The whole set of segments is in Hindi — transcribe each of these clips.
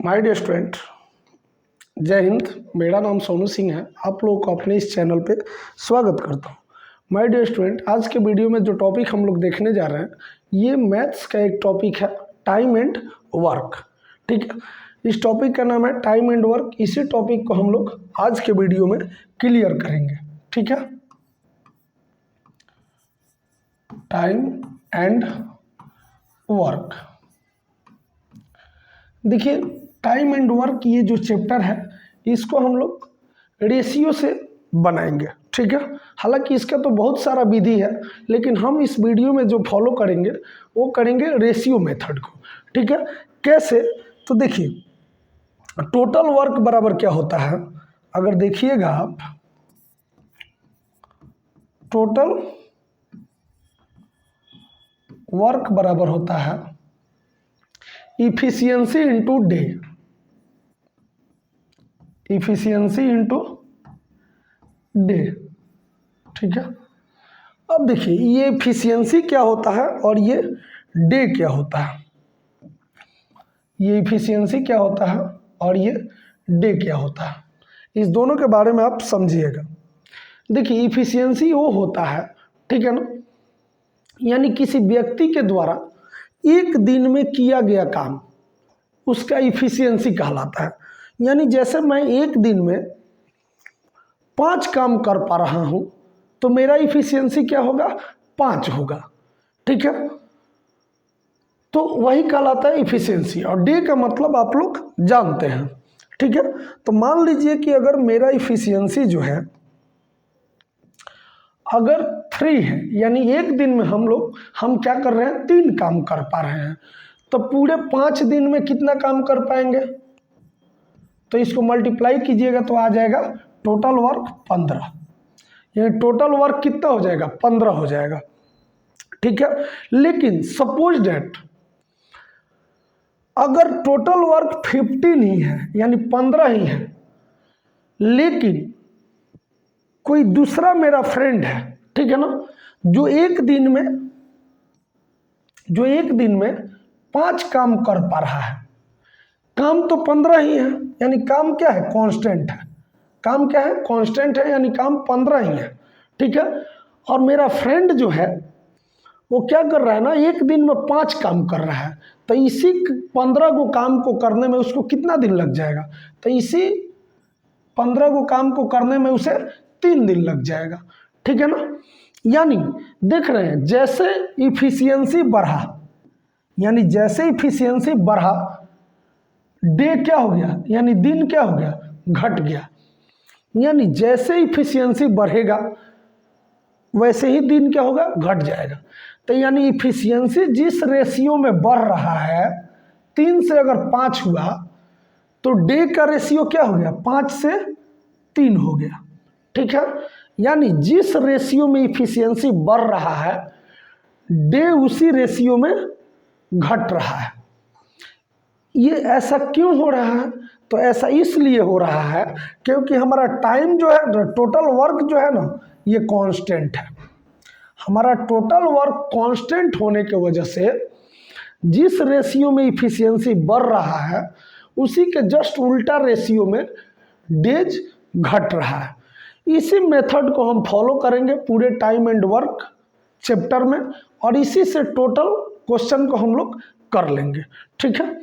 माय डियर स्टूडेंट, जय हिंद। मेरा नाम सोनू सिंह है। आप लोगों को अपने इस चैनल पे स्वागत करता हूँ। माय डियर स्टूडेंट, आज के वीडियो में जो टॉपिक हम लोग देखने जा रहे हैं ये मैथ्स का एक टॉपिक है, टाइम एंड वर्क। ठीक है, इस टॉपिक का नाम है टाइम एंड वर्क। इसी टॉपिक को हम लोग आज के वीडियो में क्लियर करेंगे। ठीक है, टाइम एंड वर्क। देखिए, टाइम एंड वर्क ये जो चैप्टर है इसको हम लोग रेशियो से बनाएंगे। ठीक है, हालांकि इसका तो बहुत सारा विधि है, लेकिन हम इस वीडियो में जो फॉलो करेंगे वो करेंगे रेशियो मेथड को। ठीक है, कैसे? तो देखिए, टोटल वर्क बराबर क्या होता है, अगर देखिएगा आप, टोटल वर्क बराबर होता है efficiency into day, efficiency into day. ठीक है, अब देखिए ये इफिशियंसी क्या होता है और ये डे क्या होता है। ये इफिशियंसी क्या होता है और ये डे क्या होता है, इस दोनों के बारे में आप समझिएगा। देखिए, इफिशियंसी वो होता है, ठीक है ना, यानी किसी व्यक्ति के द्वारा एक दिन में किया गया काम, उसका इफिशियंसी कहलाता है। यानी जैसे मैं एक दिन में 5 काम कर पा रहा हूं तो मेरा इफिशियंसी क्या होगा, 5 होगा। ठीक है, तो वही कहलाता है इफिशियंसी। और डे का मतलब आप लोग जानते हैं। ठीक है, तो मान लीजिए कि अगर मेरा इफिशियंसी जो है अगर 3 है, यानी एक दिन में हम क्या कर रहे हैं, 3 काम कर पा रहे हैं, तो पूरे 5 दिन में कितना काम कर पाएंगे? तो इसको मल्टीप्लाई कीजिएगा तो आ जाएगा टोटल वर्क 15। यानी टोटल वर्क कितना हो जाएगा, 15 हो जाएगा। ठीक है, लेकिन सपोज डेट अगर टोटल वर्क 15 ही है, यानी 15 ही है, लेकिन कोई दूसरा मेरा फ्रेंड है, ठीक है ना, जो एक दिन में 5 काम कर पा रहा है। काम तो 15 ही है, यानी काम क्या है, कांस्टेंट है। काम क्या है, कांस्टेंट है, यानी काम 15 ही है। ठीक है, और मेरा फ्रेंड जो है वो क्या कर रहा है ना, एक दिन में 5 काम कर रहा है, तो इसी 15 को काम को करने में उसको कितना दिन लग जाएगा? तो इसी 15 को काम को करने में उसे 3 दिन लग जाएगा। ठीक है ना, यानी देख रहे हैं जैसे इफिशियंसी बढ़ा, यानी जैसे इफिशियंसी बढ़ा, डे क्या हो गया, यानी दिन क्या हो गया, घट गया। यानी जैसे इफिशियंसी बढ़ेगा वैसे ही दिन क्या होगा, घट जाएगा। तो यानी इफिशियंसी जिस रेशियो में बढ़ रहा है, 3 से अगर 5 हुआ तो डे का रेशियो क्या हो गया, 5 से 3 हो गया। ठीक है, यानी जिस रेशियो में इफिशियंसी बढ़ रहा है, डे उसी रेशियो में घट रहा है। ये ऐसा क्यों हो रहा है? तो ऐसा इसलिए हो रहा है क्योंकि हमारा टाइम जो है, टोटल वर्क जो है ना, ये कांस्टेंट है। हमारा टोटल वर्क कांस्टेंट होने की वजह से जिस रेशियो में इफिशियंसी बढ़ रहा है उसी के जस्ट उल्टा रेशियो में डेज घट रहा है। इसी मेथड को हम फॉलो करेंगे पूरे टाइम एंड वर्क चैप्टर में, और इसी से टोटल क्वेश्चन को हम लोग कर लेंगे। ठीक है,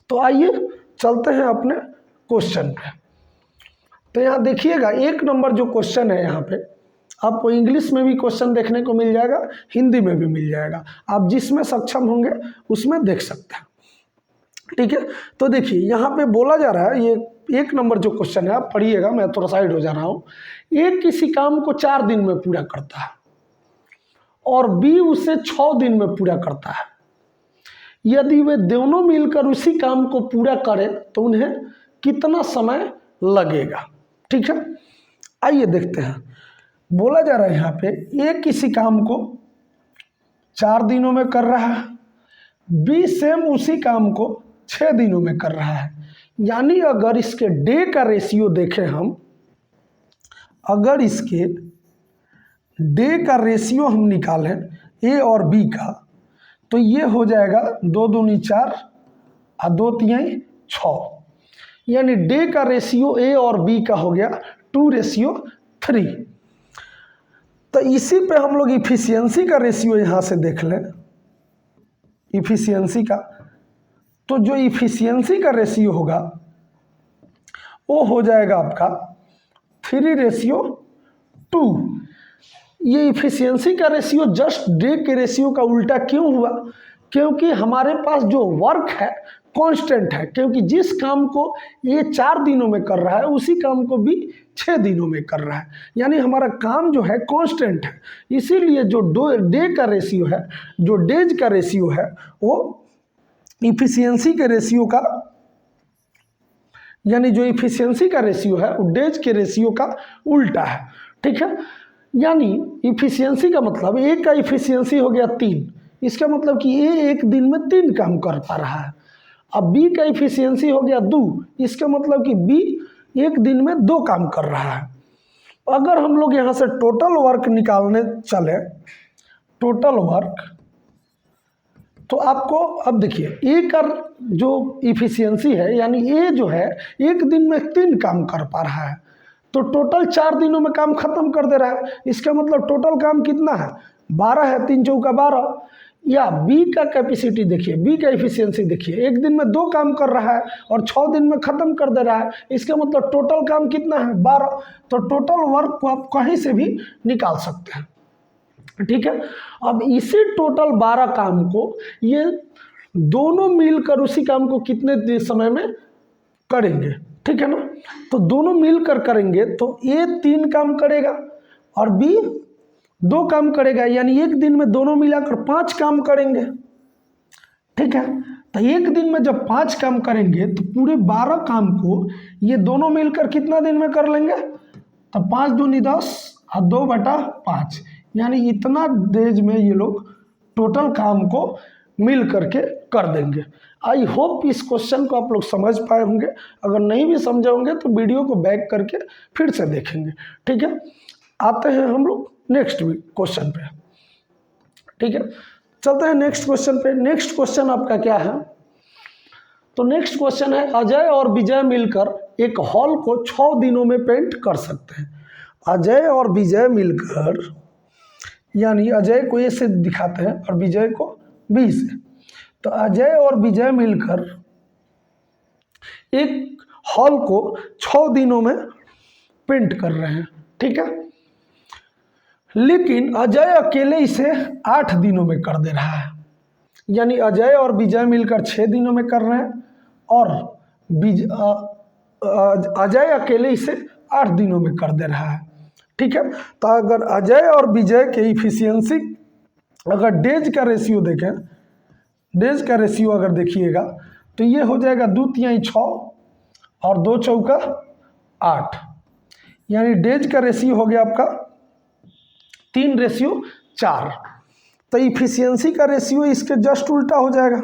तो आइए चलते हैं अपने क्वेश्चन पे। तो यहाँ देखिएगा, 1 नंबर जो क्वेश्चन है, यहाँ पे आपको इंग्लिश में भी क्वेश्चन देखने को मिल जाएगा, हिंदी में भी मिल जाएगा। आप जिसमें सक्षम होंगे उसमें देख सकते हैं। ठीक है, तो देखिए यहाँ पे बोला जा रहा है, ये 1 नंबर जो क्वेश्चन है, आप पढ़िएगा, मैं थोड़ा साइड हो जा रहा हूँ। ए किसी काम को 4 दिन में पूरा करता है और बी उसे 6 दिन में पूरा करता है। यदि वे दोनों मिलकर उसी काम को पूरा करें तो उन्हें कितना समय लगेगा? ठीक है, आइए देखते हैं। बोला जा रहा है यहाँ पे, ए किसी काम को 4 दिनों में कर रहा है, बी सेम उसी काम को 6 दिनों में कर रहा है। यानी अगर इसके डे का रेशियो देखें हम, अगर इसके डे का रेशियो हम निकालें ए और बी का, तो ये हो जाएगा 2 दूनी 4 और 2 तिहाई 6। यानी डे का रेशियो ए और बी का हो गया 2:3। तो इसी पे हम लोग इफिशियंसी का रेशियो यहाँ से देख लें, इफिशियंसी का। तो जो इफिशियंसी का रेशियो होगा वो हो जाएगा आपका 3:2। ये इफिशियंसी का रेशियो जस्ट डे के रेशियो का उल्टा क्यों हुआ? क्योंकि हमारे पास जो वर्क है कांस्टेंट है, क्योंकि जिस काम को ये 4 दिनों में कर रहा है उसी काम को भी 6 दिनों में कर रहा है, यानी हमारा काम जो है कांस्टेंट है। इसीलिए जो डे का रेशियो है, जो डेज का रेशियो है, वो इफिशियंसी के रेशियो का, यानी जो इफिशियंसी का रेशियो है वो डेज के रेशियो का उल्टा है। ठीक है, यानी इफिशियंसी का मतलब ए का इफिशियंसी हो गया 3, इसका मतलब कि ए एक दिन में 3 काम कर पा रहा है। अब बी का इफिशियंसी हो गया 2, इसका मतलब कि बी एक दिन में 2 काम कर रहा है। अगर हम लोग यहाँ से टोटल वर्क निकालने चले, टोटल वर्क, तो आपको अब देखिए ए का जो इफिशियंसी है, यानी ए जो है एक दिन में 3 काम कर पा रहा है, तो टोटल 4 दिनों में काम खत्म कर दे रहा है। इसका मतलब टोटल काम कितना है? 12 है, 3 चौका 12। या बी का कैपेसिटी देखिए, बी का इफिशियंसी देखिए, एक दिन में 2 काम कर रहा है और 6 दिन में ख़त्म कर दे रहा है। इसका मतलब टोटल काम कितना है? 12। तो टोटल वर्क को आप कहीं से भी निकाल सकते हैं। ठीक है, अब इसी टोटल 12 काम को ये दोनों मिलकर उसी काम को कितने समय में करेंगे? ठीक है ना, तो दोनों मिलकर करेंगे तो ए 3 काम करेगा और बी 2 काम करेगा, यानी एक दिन में दोनों मिलाकर 5 काम करेंगे। ठीक है, तो एक दिन में जब 5 काम करेंगे तो पूरे 12 काम को ये दोनों मिलकर कितना दिन में कर लेंगे? तो 5 दूनी 10 और 2/5, यानी इतना डेज में ये लोग टोटल काम को मिल करके कर देंगे। आई होप इस क्वेश्चन को आप लोग समझ पाए होंगे। अगर नहीं भी समझे होंगे तो वीडियो को बैक करके फिर से देखेंगे। ठीक है, आते हैं हम लोग नेक्स्ट क्वेश्चन पे। ठीक है, चलते हैं नेक्स्ट क्वेश्चन पे। नेक्स्ट क्वेश्चन आपका क्या है? तो नेक्स्ट क्वेश्चन है, अजय और विजय मिलकर एक हॉल को 6 दिनों में पेंट कर सकते हैं। अजय और विजय मिलकर, यानी अजय को ए से दिखाते हैं और विजय को बी से। तो अजय और विजय मिलकर एक हॉल को 6 दिनों में पेंट कर रहे हैं। ठीक है, लेकिन अजय अकेले इसे 8 दिनों में कर दे रहा है। यानी अजय और विजय मिलकर 6 दिनों में कर रहे हैं और अजय अकेले इसे 8 दिनों में कर दे रहा है। ठीक है, तो अगर अजय और विजय के इफिशियंसी, अगर डेज का रेशियो देखें, डेज का रेशियो अगर देखिएगा तो ये हो जाएगा 2 तिहाई 6 और 2 चौका 8, यानी डेज का रेशियो हो गया आपका 3:4। तो इफिशियंसी का रेशियो इसके जस्ट उल्टा हो जाएगा,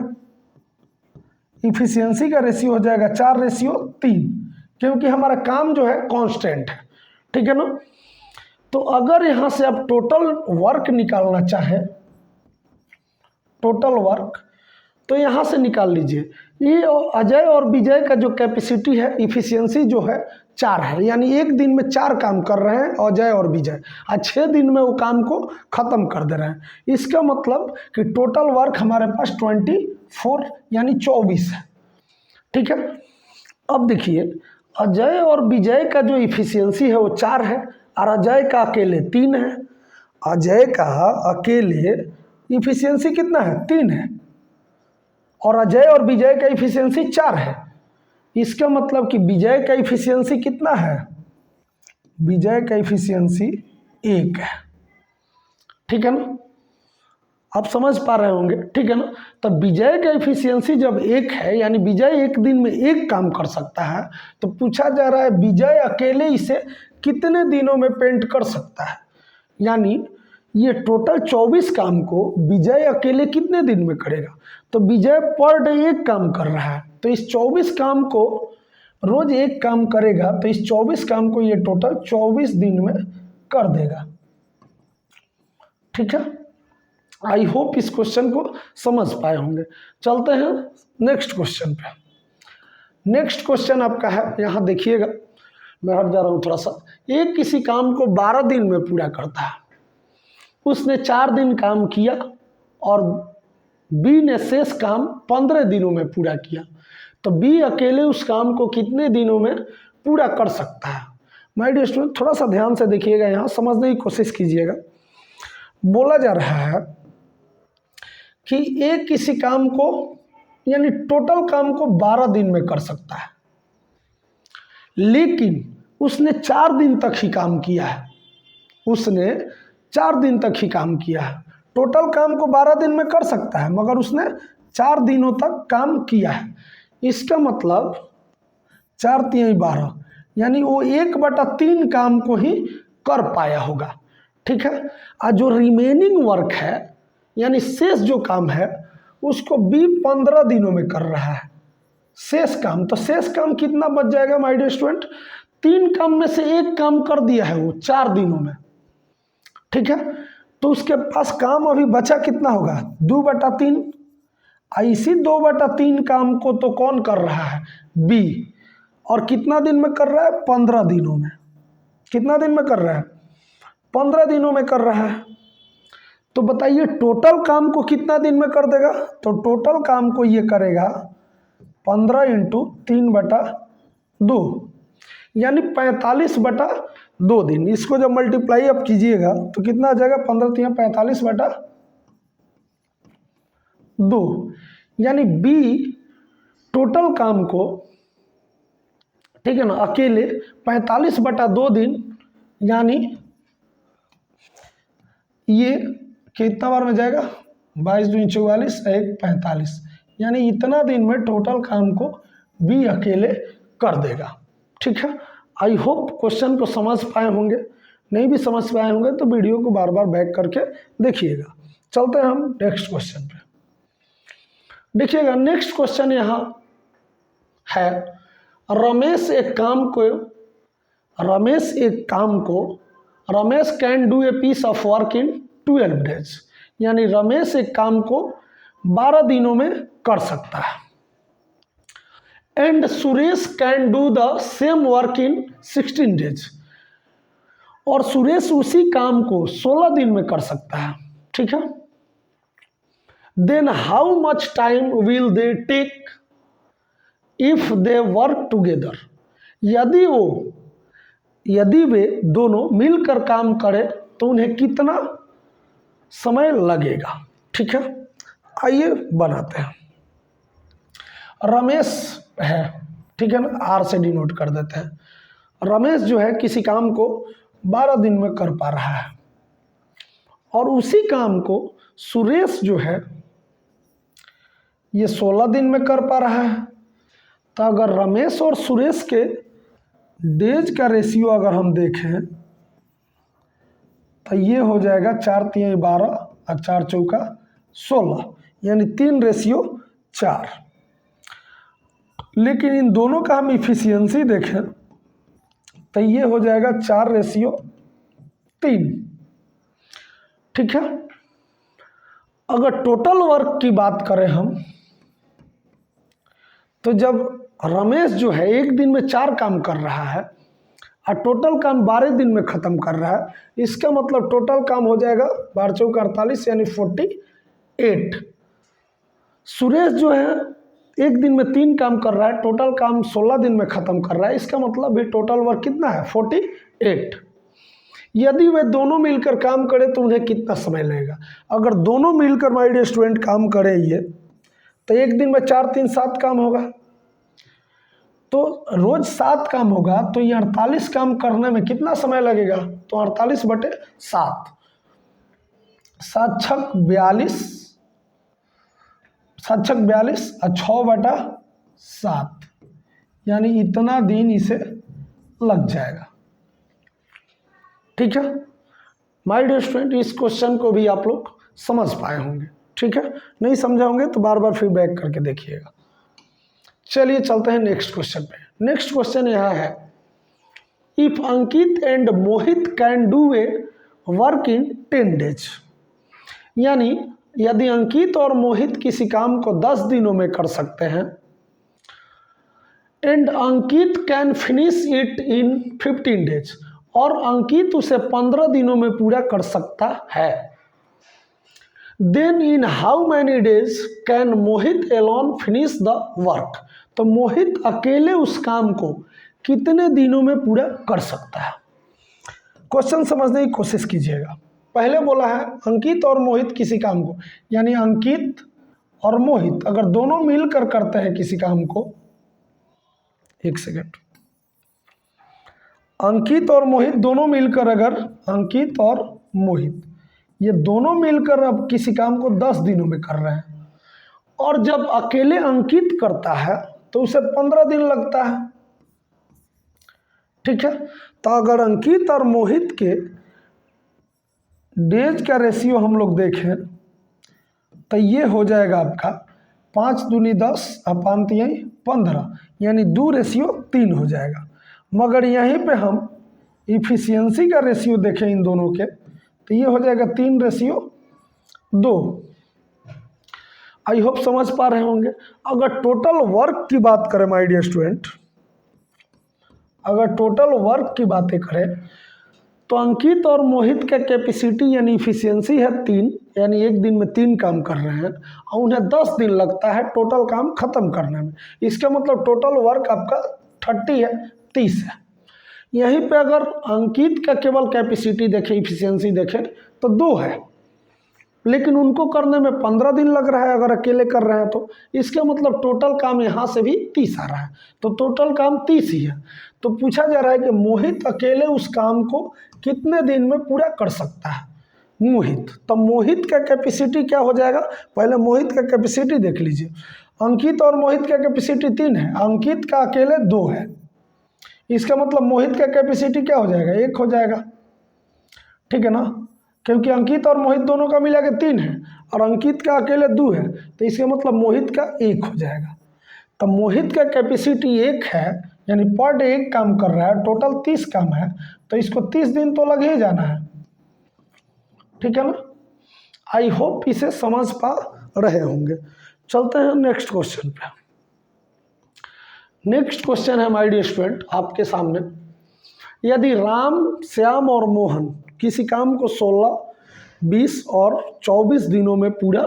इफिशियंसी का रेशियो हो जाएगा 4:3, क्योंकि हमारा काम जो है कांस्टेंट है। ठीक है ना, तो अगर यहाँ से आप टोटल वर्क निकालना चाहें, टोटल वर्क, तो यहाँ से निकाल लीजिए। ये अजय और विजय का जो कैपेसिटी है, इफिशियंसी जो है 4 है, यानी एक दिन में 4 काम कर रहे हैं अजय और विजय, और 6 दिन में वो काम को ख़त्म कर दे रहे हैं। इसका मतलब कि टोटल वर्क हमारे पास 24 यानी 24 है। ठीक है, अब देखिए अजय और विजय का जो इफिशियंसी है वो 4 है और अजय का अकेले 3 है। अजय का अकेले इफिशियंसी कितना है? 3 है, और अजय और विजय का इफिशियंसी 4 है। इसका मतलब कि विजय का इफिशियंसी कितना है? विजय का इफिशियंसी 1 है। ठीक है ना, आप समझ पा रहे होंगे। ठीक है ना, तो विजय का इफिशियंसी जब 1 है, यानी विजय एक दिन में 1 काम कर सकता है, तो पूछा जा रहा है विजय अकेले इसे कितने दिनों में पेंट कर सकता है। यानी ये टोटल 24 काम को विजय अकेले कितने दिन में करेगा? तो विजय पर डे 1 काम कर रहा है, तो इस 24 काम को रोज 1 काम करेगा, तो इस 24 काम को ये टोटल 24 दिन में कर देगा। ठीक है, आई होप इस क्वेश्चन को समझ पाए होंगे। चलते हैं नेक्स्ट क्वेश्चन पे। नेक्स्ट क्वेश्चन आपका है, यहाँ देखिएगा, मैं हट जा रहा हूँ थोड़ा सा। एक किसी काम को 12 दिन में पूरा करता है, उसने 4 दिन काम किया और बी ने शेष काम 15 दिनों में पूरा किया, तो बी अकेले उस काम को कितने दिनों में पूरा कर सकता है? माय डियर स्टूडेंट, थोड़ा सा ध्यान से देखिएगा, यहाँ समझने की कोशिश कीजिएगा। बोला जा रहा है कि एक किसी काम को यानी टोटल काम को 12 दिन में कर सकता है, लेकिन उसने 4 दिन तक ही काम किया है। उसने 4 दिन तक ही काम किया है। टोटल काम को 12 दिन में कर सकता है, मगर उसने 4 दिनों तक काम किया है। इसका मतलब 4 तिहाई 12, यानी वो 1/3 काम को ही कर पाया होगा। ठीक है। और जो रिमेनिंग वर्क है यानी शेष जो काम है उसको बी 15 दिनों में कर रहा है, शेष काम। तो शेष काम कितना बच जाएगा माय डियर स्टूडेंट? 3 काम में से 1 काम कर दिया है वो 4 दिनों में। ठीक है, तो उसके पास काम अभी बचा कितना होगा? 2/3। इसी 2/3 काम को तो कौन कर रहा है? बी। और कितना दिन में कर रहा है? 15 दिनों में। कितना दिन में कर रहा है? 15 दिनों में कर रहा है। तो बताइए टोटल काम को कितना दिन में कर देगा? तो टोटल काम को ये करेगा 15 × 3/2, यानी 45/2 दिन। इसको जब मल्टीप्लाई आप कीजिएगा तो कितना आ जाएगा? 15 × 45/2, यानी बी टोटल काम को, ठीक है ना, अकेले 45/2 दिन, यानी ये कितना बार में जाएगा? 22 दूनी 44, 1 45, यानी इतना दिन में टोटल काम को बी अकेले कर देगा। ठीक है, आई होप क्वेश्चन को समझ पाए होंगे। नहीं भी समझ पाए होंगे तो वीडियो को बार बार बैक करके देखिएगा। चलते हैं हम नेक्स्ट क्वेश्चन पे। देखिएगा नेक्स्ट क्वेश्चन यहाँ है, Ramesh can do a piece of work in 12 days, यानी रमेश एक काम को 12 दिनों में कर सकता है। And Suresh can do the same work in 16 days, और सुरेश उसी काम को 16 दिन में कर सकता है। ठीक है, then how much time will they take if they work together, यदि वे दोनों मिलकर काम करें तो उन्हें कितना समय लगेगा? ठीक है, आइए बनाते हैं। रमेश है, ठीक है ना, आर से डिनोट कर देते हैं। रमेश जो है किसी काम को 12 दिन में कर पा रहा है, और उसी काम को सुरेश जो है ये 16 दिन में कर पा रहा है। तो अगर रमेश और सुरेश के डेज का रेशियो अगर हम देखें तो ये हो जाएगा 4 तिहाई 12 और 4 चौका 16, यानी 3:4। लेकिन इन दोनों का हम इफिशियंसी देखें तो ये हो जाएगा 4:3। ठीक है, अगर टोटल वर्क की बात करें हम, तो जब रमेश जो है एक दिन में 4 काम कर रहा है और टोटल काम 12 दिन में ख़त्म कर रहा है, इसका मतलब टोटल काम हो जाएगा 12 चौका 48, यानी 48। सुरेश जो है एक दिन में 3 काम कर रहा है, टोटल काम 16 दिन में ख़त्म कर रहा है, इसका मतलब भी टोटल वर्क कितना है? 48। यदि वे दोनों मिलकर काम करें तो उन्हें कितना समय लगेगा? अगर दोनों मिलकर माय डियर स्टूडेंट काम करें ये, तो एक दिन में 4 3 7 काम होगा, तो रोज 7 काम होगा, तो ये 48 काम करने में कितना समय लगेगा? तो 48/7, 7 छक 42, 7 छक 42 और 6/7, यानी इतना दिन इसे लग जाएगा। ठीक है माय डियर स्टूडेंट, इस क्वेश्चन को भी आप लोग समझ पाए होंगे। ठीक है, नहीं समझा होंगे तो बार बार फिर बैक करके देखिएगा। चलिए चलते हैं नेक्स्ट क्वेश्चन पे। नेक्स्ट क्वेश्चन यहाँ है, if Ankit and Mohit can do A work in 10 days, यानी यदि अंकित और मोहित किसी काम को 10 दिनों में कर सकते हैं, and Ankit can finish it in 15 days, और अंकित उसे 15 दिनों में पूरा कर सकता है। Then in how many days can Mohit alone finish the work, तो मोहित अकेले उस काम को कितने दिनों में पूरा कर सकता है। क्वेश्चन समझने की कोशिश कीजिएगा। पहले बोला है अंकित और मोहित किसी काम को, यानी अंकित और मोहित अगर दोनों मिलकर करते हैं किसी काम को, एक सेकेंड, अंकित और मोहित दोनों मिलकर, अगर अंकित और मोहित ये दोनों मिलकर अब किसी काम को 10 दिनों में कर रहे हैं, और जब अकेले अंकित करता है तो उसे 15 दिन लगता है। ठीक है, तो अगर अंकित और मोहित के डेज का रेशियो हम लोग देखें तो ये हो जाएगा आपका 5 दूनी 10 अपान 3 15, यानी 2:3 हो जाएगा। मगर यहीं पे हम इफिशियंसी का रेशियो देखें इन दोनों के तो ये हो जाएगा 3:2। आई होप समझ पा रहे होंगे। अगर टोटल वर्क की बात करें माय डियर स्टूडेंट, अगर टोटल वर्क की बातें करें तो अंकित और मोहित का कैपेसिटी यानी इफिशियंसी है 3, यानी एक दिन में 3 काम कर रहे हैं और उन्हें 10 दिन लगता है टोटल काम खत्म करने में। इसका मतलब टोटल वर्क आपका 30 है, 30 है। यहीं पे अगर अंकित का केवल कैपेसिटी देखें, इफिशियंसी देखें तो 2 है, लेकिन उनको करने में 15 दिन लग रहा है अगर अकेले कर रहे हैं तो। इसका मतलब टोटल काम यहाँ से भी 30 आ रहा है, तो टोटल काम 30 ही है। तो पूछा जा रहा है कि मोहित अकेले उस काम को कितने दिन में पूरा कर सकता है, मोहित। तो मोहित का कैपेसिटी क्या हो जाएगा, पहले मोहित का कैपेसिटी देख लीजिए। अंकित और मोहित का कैपेसिटी 3 है, अंकित का अकेले 2 है। इसका मतलब मोहित का कैपेसिटी क्या हो जाएगा, 1 हो जाएगा। ठीक है ना, क्योंकि अंकित और मोहित दोनों का मिला के 3 है और अंकित का अकेले 2 है, तो इसका मतलब मोहित का 1 हो जाएगा। तो मोहित का कैपेसिटी 1 है, यानी पर डे 1 काम कर रहा है, टोटल 30 काम है, तो इसको 30 दिन तो लग ही जाना है। ठीक है ना, आई होप इसे समझ पा रहे होंगे। चलते हैं नेक्स्ट क्वेश्चन पे। नेक्स्ट क्वेश्चन है माय डियर स्टूडेंट आपके सामने, यदि राम, श्याम और मोहन किसी काम को 16, 20 और 24 दिनों में पूरा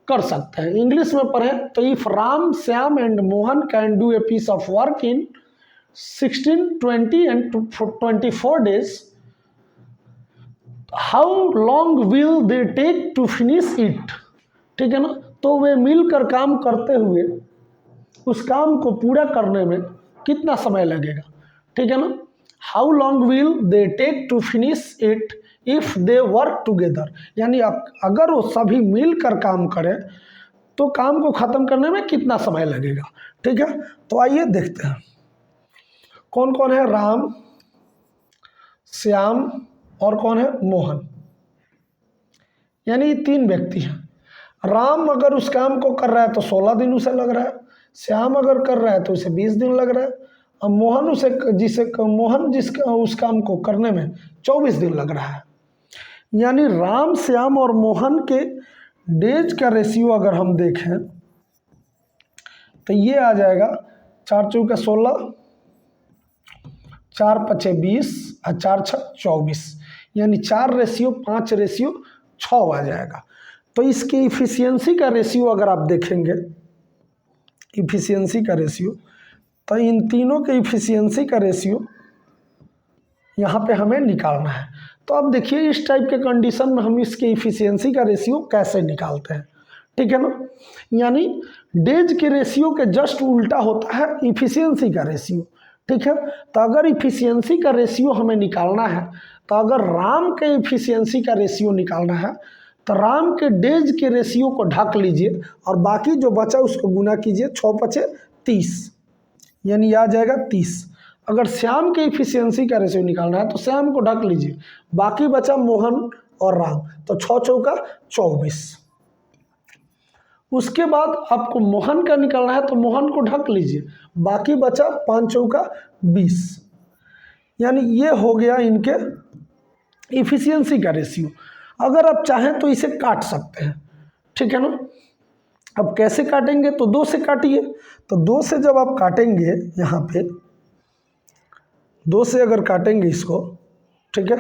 कर सकते हैं। इंग्लिश में पढ़ें तो if Ram, Shyam and Mohan can do a piece of work in 16, 20 and 24 days, how long will they take to finish it. ठीक है ना, तो वे मिलकर काम करते हुए उस काम को पूरा करने में कितना समय लगेगा। ठीक है ना, how long will they take to finish it if they work together, यानी अगर वो सभी मिलकर काम करें तो काम को ख़त्म करने में कितना समय लगेगा। ठीक है, तो आइए देखते हैं कौन कौन है, राम, श्याम और कौन है, मोहन, यानी 3 व्यक्ति हैं। राम अगर उस काम को कर रहा है तो 16 दिन उसे लग रहा है, श्याम अगर कर रहा है तो उसे 20 दिन लग रहा है, और मोहन जिसका उस काम को करने में 24 दिन लग रहा है। यानी राम, श्याम और मोहन के डेज का रेशियो अगर हम देखें तो ये आ जाएगा 4 चौका 16, 4 पचे 20 और 4 छः 24, यानी 4:5:6 आ जाएगा। तो इसकी इफिशियंसी का रेशियो अगर आप देखेंगे, इफिशियंसी का रेशियो, तो इन तीनों के इफिशियंसी का रेशियो यहाँ पे हमें निकालना है। तो अब देखिए इस टाइप के कंडीशन में हम इसके इफिशियंसी का रेशियो कैसे निकालते हैं। ठीक है ना, यानी डेज के रेशियो के जस्ट उल्टा होता है इफिशियंसी का रेशियो। ठीक है, तो अगर इफिशियंसी का रेशियो हमें निकालना है, तो अगर राम के इफिशियंसी का रेशियो निकालना है तो राम के डेज के रेशियो को ढक लीजिए और बाकी जो बचा उसको गुना कीजिए, 6 पचे 30, यानी आ जाएगा 30। अगर श्याम के इफिशियंसी का रेशियो निकालना है तो श्याम को ढक लीजिए, बाकी बचा मोहन और राम, तो 6 चौका 24। उसके बाद आपको मोहन का निकालना है तो मोहन को ढक लीजिए, बाकी बचा 5 चौका 20, यानी ये हो गया इनके इफिशियंसी का रेशियो। अगर आप चाहें तो इसे काट सकते हैं। ठीक है ना, अब कैसे काटेंगे, तो 2 से काटिए। तो 2 से जब आप काटेंगे यहाँ पे, 2 से अगर काटेंगे इसको, ठीक है,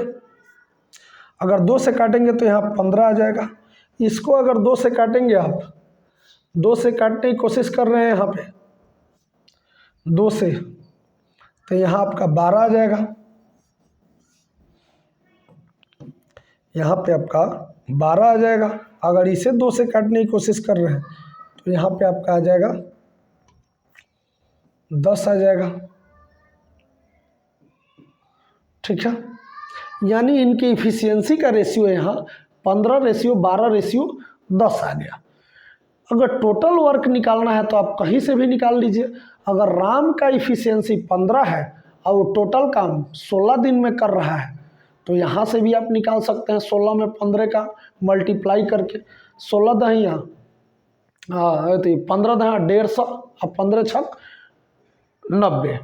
अगर 2 से काटेंगे तो यहाँ 15 आ जाएगा। इसको अगर 2 से काटेंगे, आप 2 से काटने की कोशिश कर रहे हैं यहाँ पे 2 से, तो यहाँ आपका 12 आ जाएगा। यहाँ पे आपका 12 आ जाएगा। अगर इसे 2 से काटने की कोशिश कर रहे हैं तो यहाँ पे आपका आ जाएगा 10 आ जाएगा, ठीक है। यानी इनकी इफिशियंसी का रेशियो यहाँ 15:12:10 आ गया। अगर टोटल वर्क निकालना है तो आप कहीं से भी निकाल लीजिए। अगर राम का इफिशियंसी 15 है और वो टोटल काम 16 दिन में कर रहा है, तो यहाँ से भी आप निकाल सकते हैं। 16 में 15 का मल्टीप्लाई करके, 16 दहिया 15 दहिया 150 और 15 छक 90,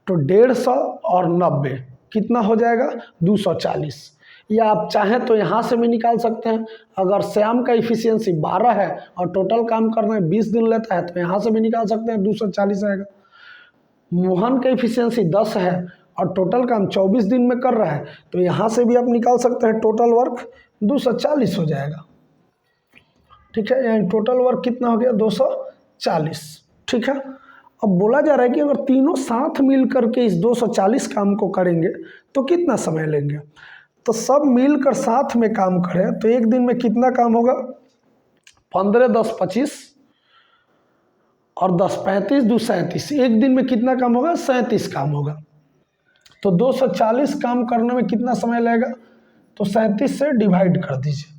तो 150 और 90 कितना हो जाएगा, 240। या आप चाहें तो यहाँ से भी निकाल सकते हैं। अगर श्याम का इफिशियंसी 12 है और टोटल काम करने में 20 दिन लेता है, तो यहाँ से भी निकाल सकते हैं, 240 आएगा। मोहन का इफिशियंसी 10 है और टोटल काम 24 दिन में कर रहा है, तो यहाँ से भी आप निकाल सकते हैं, टोटल वर्क 240 हो जाएगा, ठीक है। यानी टोटल वर्क कितना हो गया, 240, ठीक है। अब बोला जा रहा है कि अगर तीनों साथ मिल करके इस 240 काम को करेंगे तो कितना समय लेंगे। तो सब मिलकर साथ में काम करें तो एक दिन में कितना काम होगा, 15 10 25 और 10 35 2 37, एक दिन में कितना काम होगा, 37 काम होगा। तो 240 काम करने में कितना समय लगेगा, तो 37 से डिवाइड कर दीजिए,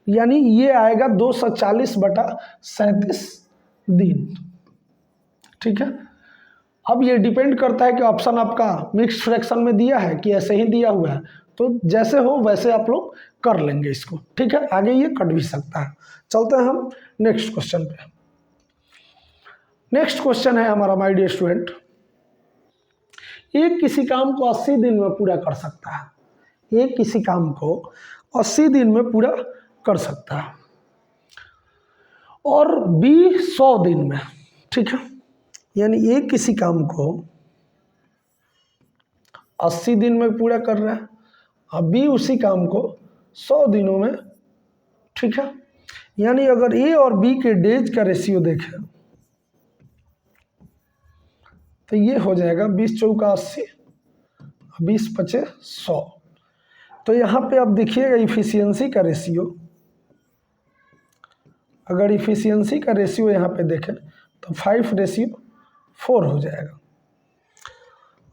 यानी ये आएगा 240/37 दिन, ठीक है। अब ये डिपेंड करता है कि ऑप्शन आपका मिक्स्ड फ्रैक्शन में दिया है कि ऐसे ही दिया हुआ है, तो जैसे हो वैसे आप लोग कर लेंगे इसको, ठीक है। आगे ये कट भी सकता है। चलते हैं हम नेक्स्ट क्वेश्चन पे। नेक्स्ट क्वेश्चन है हमारा, माय डियर स्टूडेंट, एक किसी काम को 80 दिन में पूरा कर सकता है, एक किसी काम को 80 दिन में पूरा कर सकता है और बी 100 दिन में, ठीक है। यानी एक किसी काम को 80 दिन में पूरा कर रहा है और बी उसी काम को 100 दिनों में, ठीक है। यानी अगर ए और बी के डेज का रेशियो देखें तो ये हो जाएगा 20 चौका 80, 20 पचे 100। तो यहाँ पे आप देखिएगा इफिशियंसी का रेशियो, अगर इफिशियंसी का रेशियो यहाँ पे देखें तो 5:4 हो जाएगा।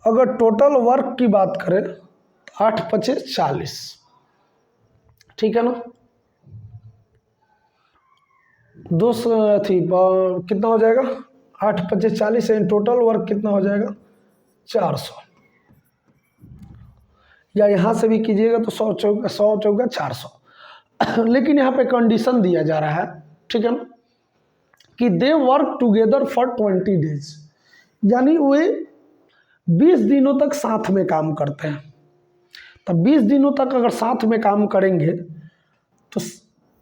अगर टोटल वर्क की बात करें तो 8 पचे 40, ठीक है ना। 200 थी कितना हो जाएगा, 8 पचे 40, यानी टोटल वर्क कितना हो जाएगा, 400। या यहाँ से भी कीजिएगा तो 100 चौका 400। लेकिन यहाँ पे कंडीशन दिया जा रहा है, ठीक है ना, कि दे वर्क टुगेदर फॉर 20 डेज, यानी वे 20 दिनों तक साथ में काम करते हैं। तो 20 दिनों तक अगर साथ में काम करेंगे तो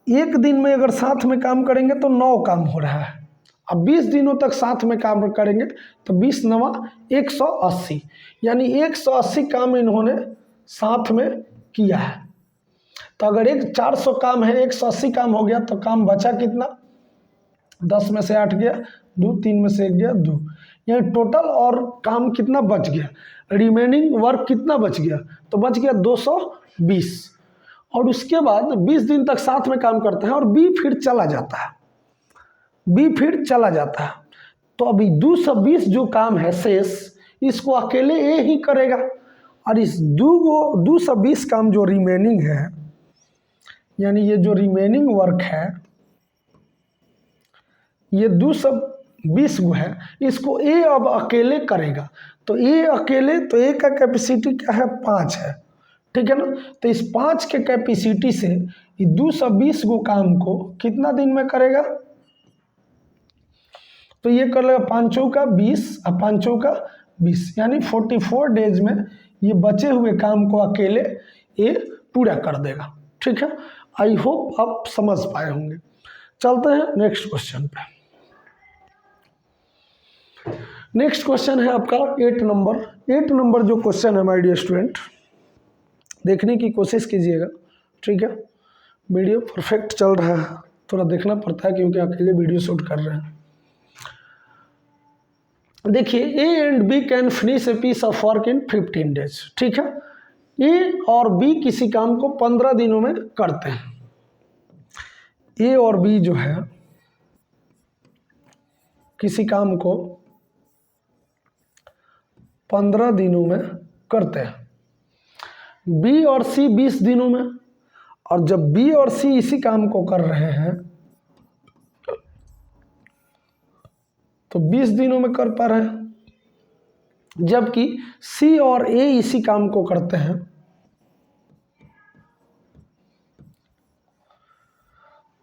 एक दिन में अगर साथ में काम करेंगे तो 9 काम हो रहा है। अब 20 दिनों तक साथ में काम करेंगे तो 20 9 180, यानी 180 काम इन्होंने साथ में किया है। तो अगर 400 काम है, 180 काम हो गया, तो काम बचा कितना, 10 में से 8 गया 2, 3 में से 1 गया 2, यानी टोटल और काम कितना बच गया, रिमेनिंग वर्क कितना बच गया, तो बच गया 220। और उसके बाद 20 दिन तक साथ में काम करते हैं और बी फिर चला जाता है, बी फिर चला जाता है। तो अभी 220 जो काम है शेष, इसको अकेले ए ही करेगा। और इस 220 काम जो रिमेनिंग है, यानी ये जो रिमेनिंग वर्क है, ये 220 गो है, इसको ए अब अकेले करेगा। तो ए अकेले, तो ए का कैपेसिटी क्या है, 5 है, ठीक है ना। तो इस 5 के कैपेसिटी से ये 220 गो काम को कितना दिन में करेगा, तो ये कर लेगा 5 चौका 20 और 5 चौका 20, यानी 44 डेज में ये बचे हुए काम को अकेले ये पूरा कर देगा, ठीक है। आई होप आप समझ पाए होंगे। चलते हैं नेक्स्ट क्वेश्चन पे। नेक्स्ट क्वेश्चन है आपका 8 नंबर। 8 नंबर जो क्वेश्चन है माय डियर स्टूडेंट, देखने की कोशिश कीजिएगा, ठीक है। वीडियो परफेक्ट चल रहा है, थोड़ा देखना पड़ता है क्योंकि अकेले वीडियो शूट कर रहे हैं। देखिए, A and B can finish a piece of work in 15 days, ठीक है। ए और बी किसी काम को 15 दिनों में करते हैं। ए और बी जो है किसी काम को 15 दिनों में करते हैं। बी और सी 20 दिनों में, और जब बी और सी इसी काम को कर रहे हैं तो 20 दिनों में कर पा रहे हैं, जबकि सी और ए इसी काम को करते हैं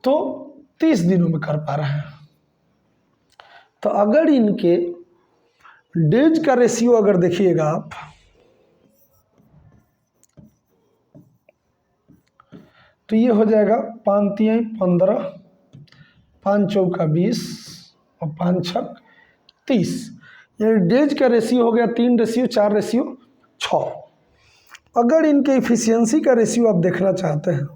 तो 30 दिनों में कर पा रहे हैं। तो अगर इनके डेज का रेशियो अगर देखिएगा आप, तो ये हो जाएगा 5 तिहाई 15, 5 चौका 20 और 5 छक 30। यानी डेज का रेशियो हो गया 3:4:6। अगर इनके इफिशियंसी का रेशियो आप देखना चाहते हैं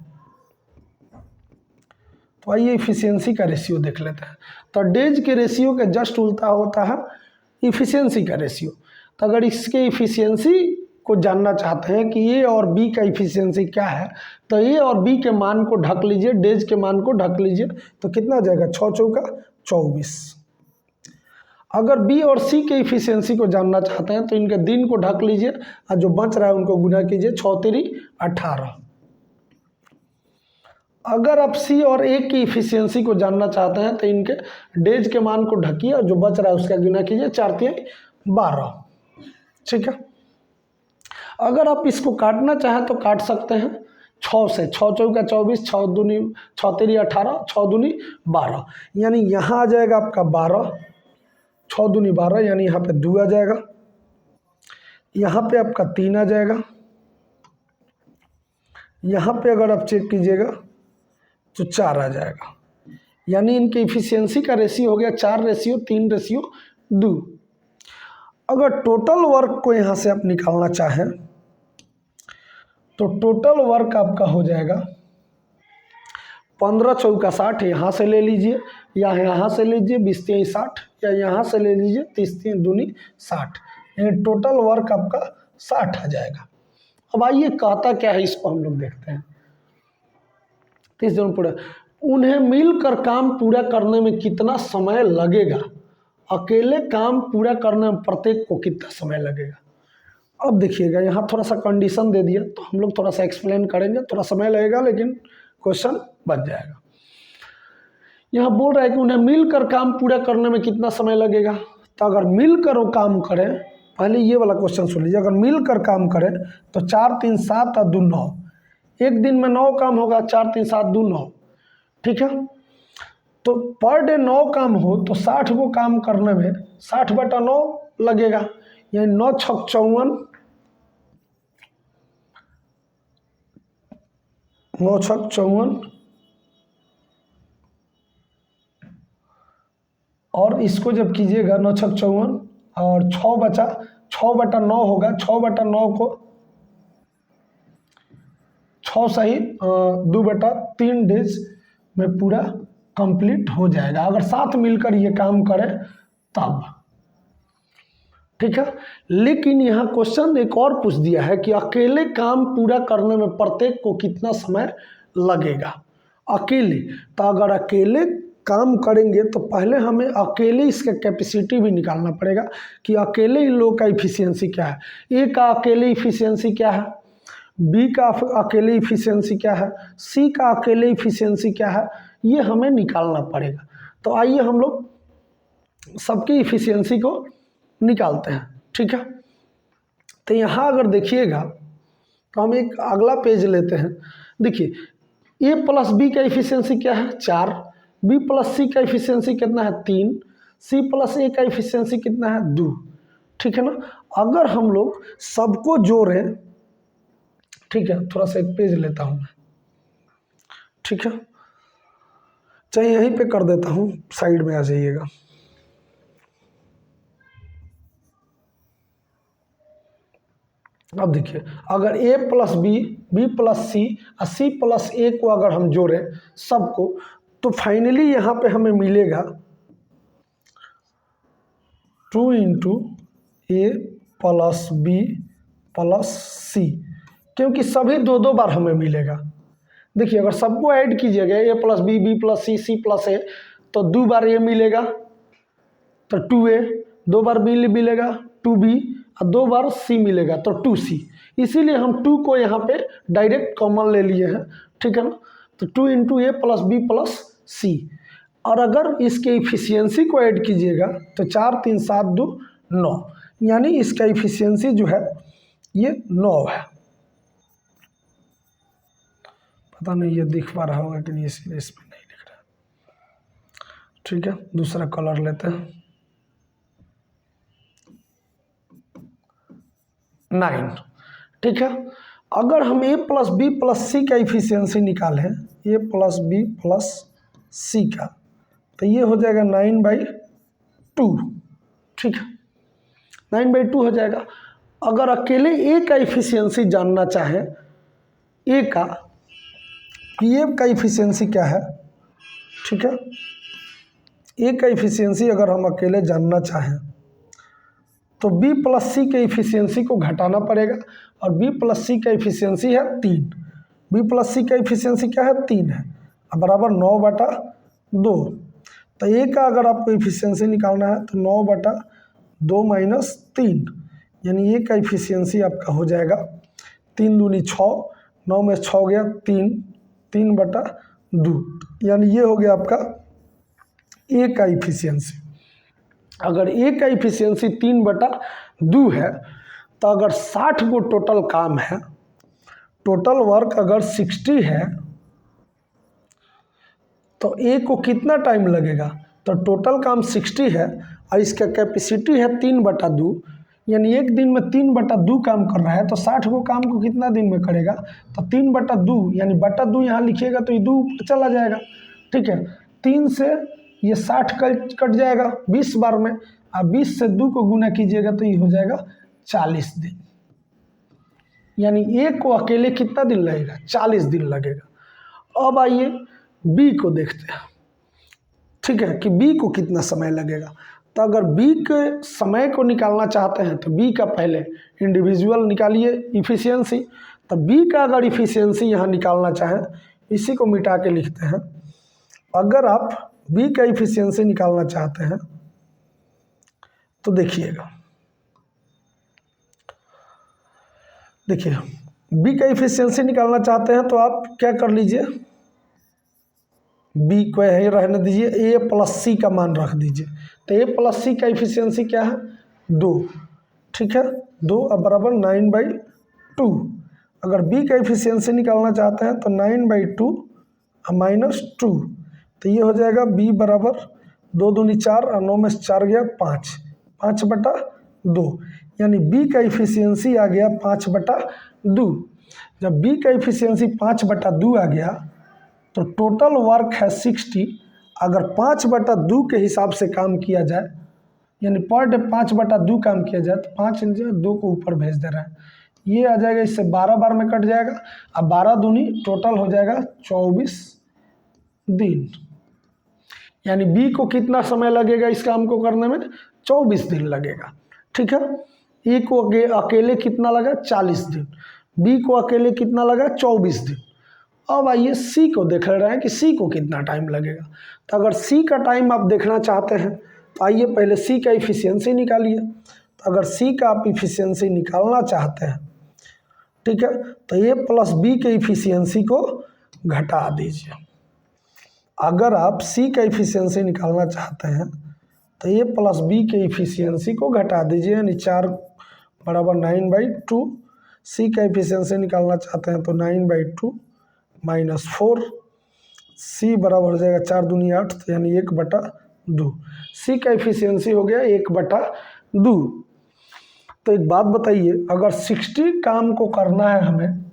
तो आइए इफिशियंसी का रेशियो देख लेते हैं। तो डेज के रेशियो के जस्ट उल्टा होता है इफिशियंसी का रेशियो। तो अगर इसके इफिशियंसी को जानना चाहते हैं कि ए और बी का इफिशियंसी क्या है, तो ए और बी के मान को ढक लीजिए, डेज के मान को ढक लीजिए, तो कितना जाएगा 6 चौका 24। अगर बी और सी के इफिशियंसी को जानना चाहते हैं तो इनके दिन को ढक लीजिए और जो बच रहा है उनको गुना कीजिए, 6 तेरी 18। अगर आप सी और ए की इफिशियंसी को जानना चाहते हैं तो इनके डेज के मान को ढकिए और जो बच रहा है उसका गुना कीजिए, 4 तिहाई 12, ठीक है। अगर आप इसको काटना चाहें तो काट सकते हैं 6 से, 6 चौका 24, 6 तेरी 18, 6 दूनी 12, यानी यहाँ आ जाएगा आपका 12, 6 दूनी 12, यानी यहाँ पे 2 आ जाएगा, यहाँ पे आपका 3 आ जाएगा, यहाँ पे अगर आप चेक कीजिएगा तो 4 आ जाएगा। यानी इनके इफिशियंसी का रेशियो हो गया 4:3:2। अगर टोटल वर्क को यहाँ से आप निकालना चाहें तो टोटल वर्क आपका हो जाएगा 15 चौका 60, यहाँ से ले लीजिए या यहाँ से लीजिए 20 तिहाई 60, या यहाँ से ले लीजिए 30 तिहाई दूनी 60, यानी टोटल वर्क आपका 60 आ जाएगा। अब आइए कहता क्या है इसको हम लोग देखते हैं। 30 दिन पूरा, उन्हें मिलकर काम पूरा करने में कितना समय लगेगा, अकेले काम पूरा करने में प्रत्येक को कितना समय लगेगा। अब देखिएगा यहाँ थोड़ा सा कंडीशन दे दिया तो हम लोग थोड़ा सा एक्सप्लेन करेंगे, थोड़ा समय लगेगा लेकिन क्वेश्चन बन जाएगा। यहाँ बोल रहा है कि उन्हें मिलकर काम पूरा करने में कितना समय लगेगा। तो अगर मिलकर वो काम करें, पहले ये वाला क्वेश्चन सुन लीजिए, अगर मिलकर काम करें तो 4 3 7 और 2 9, एक दिन में 9 काम होगा, 4 3 7 2 9, ठीक है। तो पर डे 9 काम हो तो 60 को काम करने में 60/9 लगेगा, यानी 9 छक 54, 9 छक 54, और इसको जब कीजिएगा 9 छक 54 और 6/9 होगा, 6/9 को 6 सही 2/3 डेज में पूरा कंप्लीट हो जाएगा, अगर साथ मिलकर ये काम करें तब, ठीक है। लेकिन यहाँ क्वेश्चन एक और पूछ दिया है कि अकेले काम पूरा करने में प्रत्येक को कितना समय लगेगा, अकेले। तो अगर अकेले काम करेंगे तो पहले हमें अकेले इसका कैपेसिटी भी निकालना पड़ेगा कि अकेले इन लोगों का इफिशियंसी क्या है, ए का अकेले इफिशियंसी क्या है, बी का अकेले इफिशियंसी क्या है, सी का अकेले इफिशियंसी क्या है, ये हमें निकालना पड़ेगा। तो आइए हम लोग सबकी इफिशियंसी को निकालते हैं, ठीक है। तो यहाँ अगर देखिएगा तो हम एक अगला पेज लेते हैं। देखिए ए प्लस बी का इफिशियंसी क्या है 4, बी प्लस सी का इफिशियंसी कितना है 3, सी प्लस ए का इफिशियंसी कितना है 2, ठीक है ना। अगर हम लोग सबको जोड़ें, ठीक है, थोड़ा सा एक पेज लेता हूँ मैं, ठीक है। चाहे यहीं पे कर देता हूँ, साइड में आ जाइएगा। अब देखिए, अगर a plus B, B plus C और सी प्लस ए को अगर हम जोड़ें सबको, तो फाइनली यहाँ पे हमें मिलेगा 2 इंटू ए प्लस बी प्लस सी, क्योंकि सभी दो दो बार हमें मिलेगा। देखिए, अगर सबको ऐड कीजिएगा a plus B, B plus C, C plus A, तो 2 बार ए मिलेगा तो 2a, 2 बार बी मिलेगा 2b, और 2 बार सी मिलेगा तो 2c। इसीलिए हम 2 को यहाँ पे डायरेक्ट कॉमन ले लिए हैं, ठीक है ना। तो 2 इंटू ए प्लस बी प्लस सी, और अगर इसके इफिशियंसी को ऐड कीजिएगा तो 4 3 7 2 9, यानी इसका इफिशियंसी जो है ये 9 है। पता नहीं ये दिख पा रहा होगा कि नहीं, इसलिए इस पर नहीं दिख रहा। ठीक है, दूसरा कलर लेते हैं। 9, ठीक है। अगर हम a प्लस बी प्लस सी का इफिशियंसी निकालें, a प्लस बी प्लस सी का, तो ये हो जाएगा 9/2, ठीक है, 9/2 हो जाएगा। अगर अकेले a का इफिशियंसी जानना चाहें, a का का इफिशियंसी क्या है, ठीक है, a का इफिशियंसी अगर हम अकेले जानना चाहें तो b प्लस सी के इफिशियंसी को घटाना पड़ेगा, और b प्लस सी का इफिशियंसी है 3, b प्लस सी का इफिशियंसी क्या है 3 है, अब बराबर 9/2। तो a का अगर आपको इफिशियंसी निकालना है तो 9/2 माइनस 3, यानी a का इफिशियंसी आपका हो जाएगा 3 दूनी 6, 9 में 6 गया 3, 3/2, यानी ये हो गया आपका a का इफिशियंसी। अगर a का इफिशियंसी 3/2 है, तो अगर 60 को टोटल काम है, टोटल वर्क अगर 60 है, तो a को कितना टाइम लगेगा, तो टोटल काम 60 है और इसका कैपेसिटी है 3/2, यानी एक दिन में 3/2 काम कर रहा है, तो 60 को काम को कितना दिन में करेगा, तो 3/2, यानी बटा 2 यहाँ लिखिएगा तो ये 2 चला जाएगा, ठीक है। 3 से ये 60 कट जाएगा 20 बार में, और 20 से 2 को गुना कीजिएगा तो ये हो जाएगा 40 दिन, यानी a को अकेले कितना दिन लगेगा, 40 दिन लगेगा। अब आइए b को देखते हैं, ठीक है, कि b को कितना समय लगेगा। तो अगर b के समय को निकालना चाहते हैं तो b का पहले इंडिविजुअल निकालिए इफिशियंसी। तो b का अगर इफिशियंसी यहाँ निकालना चाहें, इसी को मिटा के लिखते हैं। अगर आप b का इफिशियंसी निकालना चाहते हैं तो देखिएगा, देखिए b का इफिशियंसी निकालना चाहते हैं तो आप क्या कर लीजिए, b को यही रहने दीजिए, a प्लस सी का मान रख दीजिए। तो a प्लस सी का इफिशियंसी क्या है 2, ठीक है, 2 अब बराबर 9/2। अगर b का इफिशियंसी निकालना चाहते हैं तो 9/2 माइनस 2, तो ये हो जाएगा b बराबर 2 दूनी 4 और 9 में 4 गया 5, 5/2, यानी b का इफिशियंसी आ गया 5/2। जब b का इफिशियंसी 5/2 आ गया तो टोटल वर्क है 60। अगर 5/2 के हिसाब से काम किया जाए, यानी पर डे 5/2 काम किया जाए, तो 5 2 को ऊपर भेज दे रहा है, ये आ जाएगा, इससे 12 बार में कट जाएगा, अब 12 दूनी टोटल हो जाएगा 24 दिन, यानी बी को कितना समय लगेगा इस काम को करने में, 24 दिन लगेगा, ठीक है। ए को अकेले कितना लगा 40 दिन, बी को अकेले कितना लगा 24 दिन। अब आइए सी को देख रहे हैं कि सी को कितना टाइम लगेगा। तो अगर सी का टाइम आप देखना चाहते हैं तो आइए पहले सी का इफिशियंसी निकालिए। तो अगर सी का आप इफिशियंसी निकालना चाहते हैं, ठीक है, तो ए प्लस बी के इफिशियंसी को घटा दीजिए। अगर आप सी का इफिशियंसी निकालना चाहते हैं तो ए प्लस बी के इफिशियंसी को घटा दीजिए, यानी 4 बराबर 9/2। सी का इफिशियंसी निकालना चाहते हैं तो 9/2 माइनस 4, सी बराबर हो जाएगा 4 दूनी 8, यानी 1/2। सी का इफिशियंसी हो गया 1/2। तो एक बात बताइए, अगर 60 काम को करना है हमें,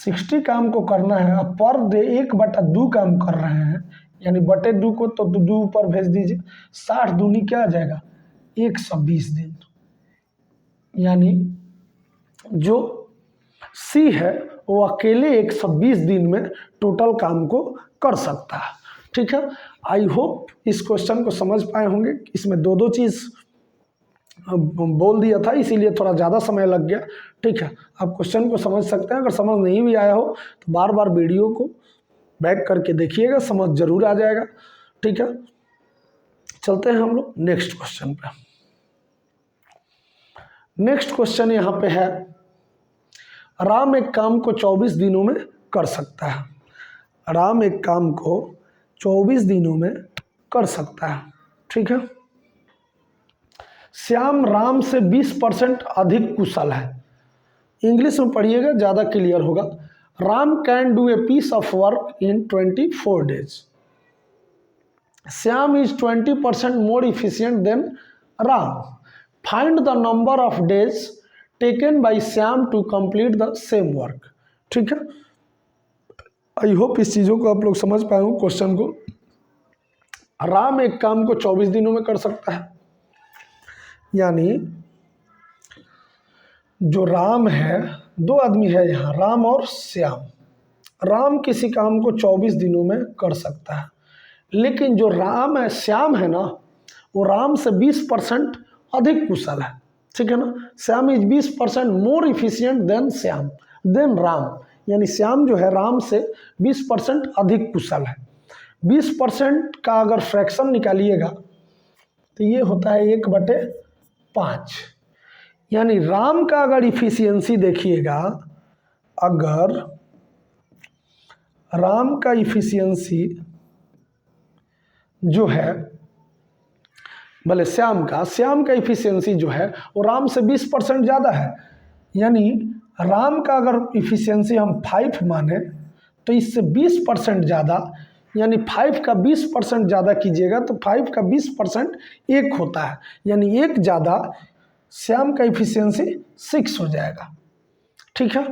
60 काम को करना है, अब पर डे 1/2 काम कर रहे हैं, यानी बटे 2 को तो 2 ऊपर भेज दीजिए, 60 दूनी क्या आ जाएगा 120 दिन। यानी जो सी है वो अकेले 120 दिन में टोटल काम को कर सकता है। ठीक है, आई होप इस क्वेश्चन को समझ पाए होंगे। इसमें दो चीज़ बोल दिया था, इसीलिए थोड़ा ज़्यादा समय लग गया। ठीक है, आप क्वेश्चन को समझ सकते हैं। अगर समझ नहीं भी आया हो तो बार बार वीडियो को बैक करके देखिएगा, समझ जरूर आ जाएगा। ठीक है, चलते हैं हम लोग नेक्स्ट क्वेश्चन पे। नेक्स्ट क्वेश्चन यहाँ पे है, राम एक काम को 24 दिनों में कर सकता है। राम एक काम को 24 दिनों में कर सकता है। ठीक है, श्याम राम से 20% अधिक कुशल है। इंग्लिश में पढ़िएगा, ज़्यादा क्लियर होगा। Ram can do a piece of work in 24 days. Shyam is 20% more efficient than Ram. Find the number of days taken by Shyam to complete the same work. ठीक है, आई होप इस चीज़ों को आप लोग समझ पाए हो क्वेश्चन को। राम एक काम को 24 दिनों में कर सकता है, यानी जो राम है, दो आदमी है यहाँ, राम और श्याम। राम किसी काम को 24 दिनों में कर सकता है, लेकिन जो राम है, श्याम है ना, वो राम से 20% अधिक कुशल है। ठीक है ना, Shyam is 20% more efficient than Ram. यानी श्याम जो है राम से 20% अधिक कुशल है। 20% का अगर फ्रैक्शन निकालिएगा तो ये होता है 1/5। यानी राम का अगर इफिशियंसी देखिएगा, अगर राम का इफिशियंसी जो है, भले श्याम का इफिशियंसी जो है वो राम से 20% ज़्यादा है। यानी राम का अगर इफिशियंसी हम 5 माने तो इससे 20% ज़्यादा, यानी 5 का 20% ज़्यादा कीजिएगा तो 5 का 20% 1 होता है। यानी 1 ज़्यादा, श्याम का इफिशियंसी 6 हो जाएगा। ठीक है,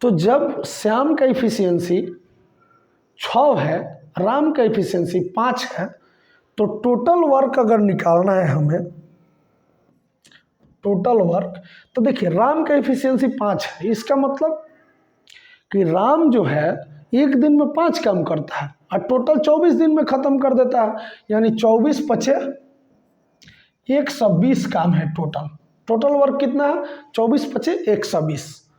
तो जब श्याम का इफिशियंसी 6 है, राम का इफिशियंसी 5 है, तो टोटल वर्क अगर निकालना है हमें, टोटल वर्क, तो देखिए राम का इफिशियंसी 5 है। इसका मतलब कि राम जो है एक दिन में 5 काम करता है और टोटल 24 दिन में ख़त्म कर देता है। यानी 24 पचे 120 काम है टोटल वर्क कितना है, 24 पचे 120।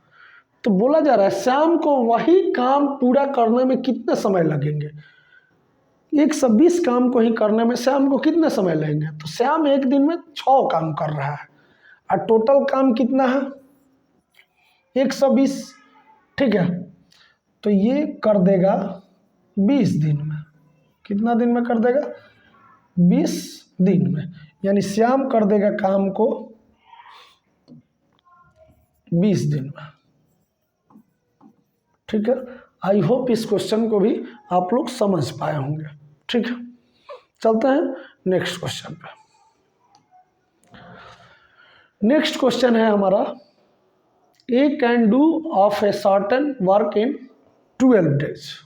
तो बोला जा रहा है श्याम को वही काम पूरा करने में कितने समय लगेंगे। 120 काम को ही करने में श्याम को कितने समय लगेंगे, तो श्याम एक दिन में 6 काम कर रहा है और टोटल काम कितना है 120। ठीक है, तो ये कर देगा 20 दिन में। कितना दिन में कर देगा, 20 दिन में। यानी श्याम कर देगा काम को 20 दिन में। ठीक है, आई होप इस क्वेश्चन को भी आप लोग समझ पाए होंगे। ठीक है, चलते हैं नेक्स्ट क्वेश्चन पे। नेक्स्ट क्वेश्चन है हमारा, A can do of a certain work in 12 days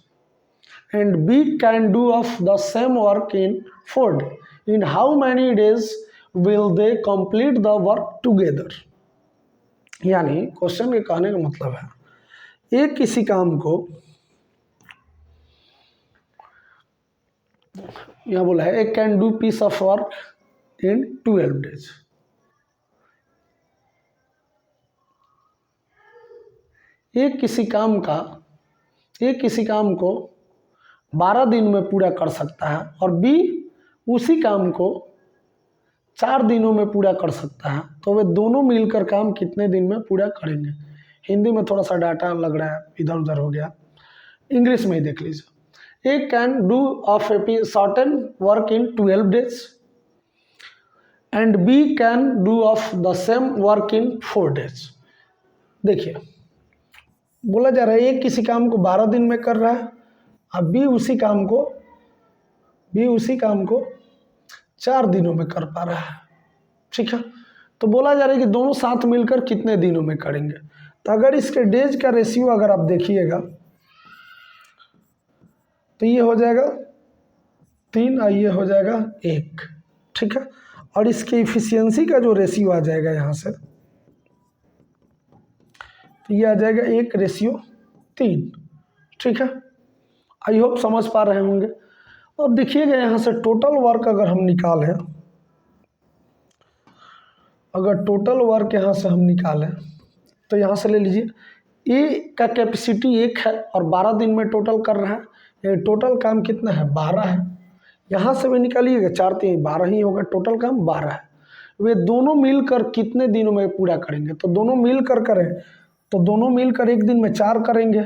and B can do of the same work in 4 days. In how many days will they complete the work together? यानी क्वेश्चन के कहने का मतलब है, एक किसी काम को, यहाँ बोला है एक can do piece of work in 12 days। एक किसी काम को 12 दिन में पूरा कर सकता है और बी उसी काम को 4 दिनों में पूरा कर सकता है। तो वे दोनों मिलकर काम कितने दिन में पूरा करेंगे। हिंदी में थोड़ा सा डाटा लग रहा है, इधर उधर हो गया, इंग्लिश में ही देख लीजिए। A can do of a certain work in 12 days and B can do of the same work in 4 days। देखिए बोला जा रहा है एक किसी काम को 12 दिन में कर रहा है और बी उसी काम को 4 दिनों में कर पा रहा है। ठीक है, तो बोला जा रहा है कि दोनों साथ मिलकर कितने दिनों में करेंगे। तो अगर इसके डेज का रेशियो अगर आप देखिएगा तो ये हो जाएगा 3 और ये हो जाएगा 1, ठीक है। और इसके इफिशियंसी का जो रेशियो आ जाएगा यहाँ से, तो ये आ जाएगा 1:3, ठीक है। आई होप समझ पा रहे होंगे। अब देखिएगा यहाँ से टोटल वर्क अगर हम निकालें, अगर टोटल वर्क यहाँ से हम निकालें तो यहाँ से ले लीजिए ए का कैपेसिटी 1 है और 12 दिन में टोटल कर रहा है, ये टोटल काम कितना है 12 है। यहाँ से भी निकालिएगा 4 3 12 ही होगा, टोटल काम 12 है। वे दोनों मिलकर कितने दिनों में पूरा करेंगे, तो दोनों मिलकर करें तो दोनों मिलकर एक दिन में 4 करेंगे,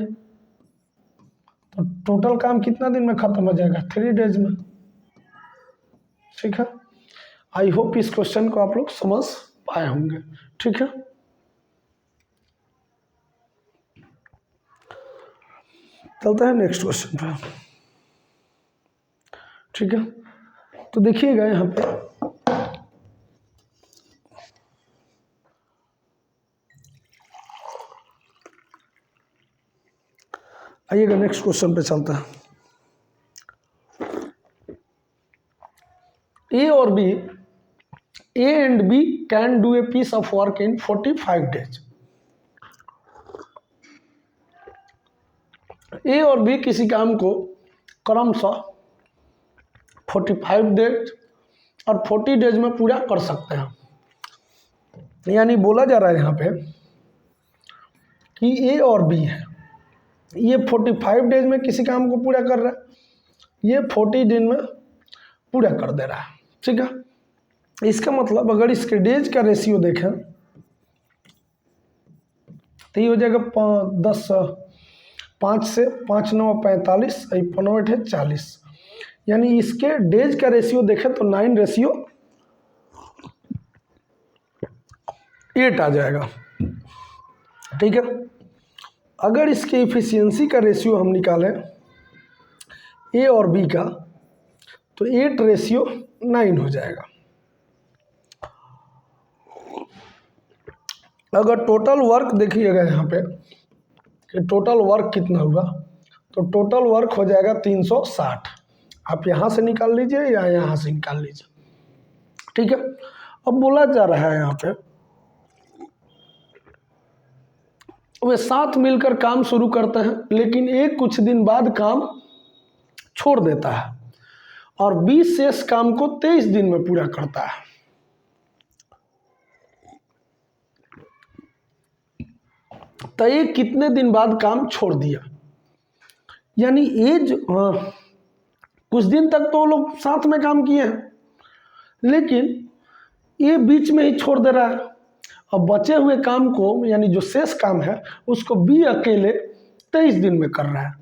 तो टोटल काम कितना दिन में खत्म हो जाएगा 3 डेज में, ठीक है। आई होप इस क्वेश्चन को आप लोग समझ पाए होंगे, ठीक है। चलते हैं नेक्स्ट क्वेश्चन पे, ठीक है। तो देखिएगा यहाँ पे आइएगा नेक्स्ट क्वेश्चन पे चलता है। ए और B, A and B can do a piece of work in 45 days. A और बी किसी काम को क्रमशः 45 डेज और 40 डेज में पूरा कर सकते हैं। यानी बोला जा रहा है यहाँ पे कि ए और बी है, ये 45 डेज में किसी काम को पूरा कर रहा है, ये 40 दिन में पूरा कर दे रहा है, ठीक है। इसका मतलब अगर इसके डेज का रेशियो देखें तो ये हो जाएगा 5 से 5 9 45, 5 8 40, यानी इसके डेज का रेशियो देखें तो 9:8 आ जाएगा, ठीक है। अगर इसके इफिशियंसी का रेशियो हम निकालें ए और बी का तो 8:9 हो जाएगा। अगर टोटल वर्क देखिएगा यहाँ पे कि टोटल वर्क कितना हुआ, तो टोटल वर्क हो जाएगा 360। आप यहाँ से निकाल लीजिए या यहाँ से निकाल लीजिए, ठीक है। अब बोला जा रहा है यहाँ पे वे साथ मिलकर काम शुरू करते हैं, लेकिन एक कुछ दिन बाद काम छोड़ देता है और 20 शेष काम को 23 दिन में पूरा करता है। तो ये कितने दिन बाद काम छोड़ दिया, यानी कुछ दिन तक तो लोग साथ में काम किए हैं, लेकिन ये बीच में ही छोड़ दे रहा है। अब बचे हुए काम को, यानी जो शेष काम है, उसको बी अकेले 23 दिन में कर रहा है।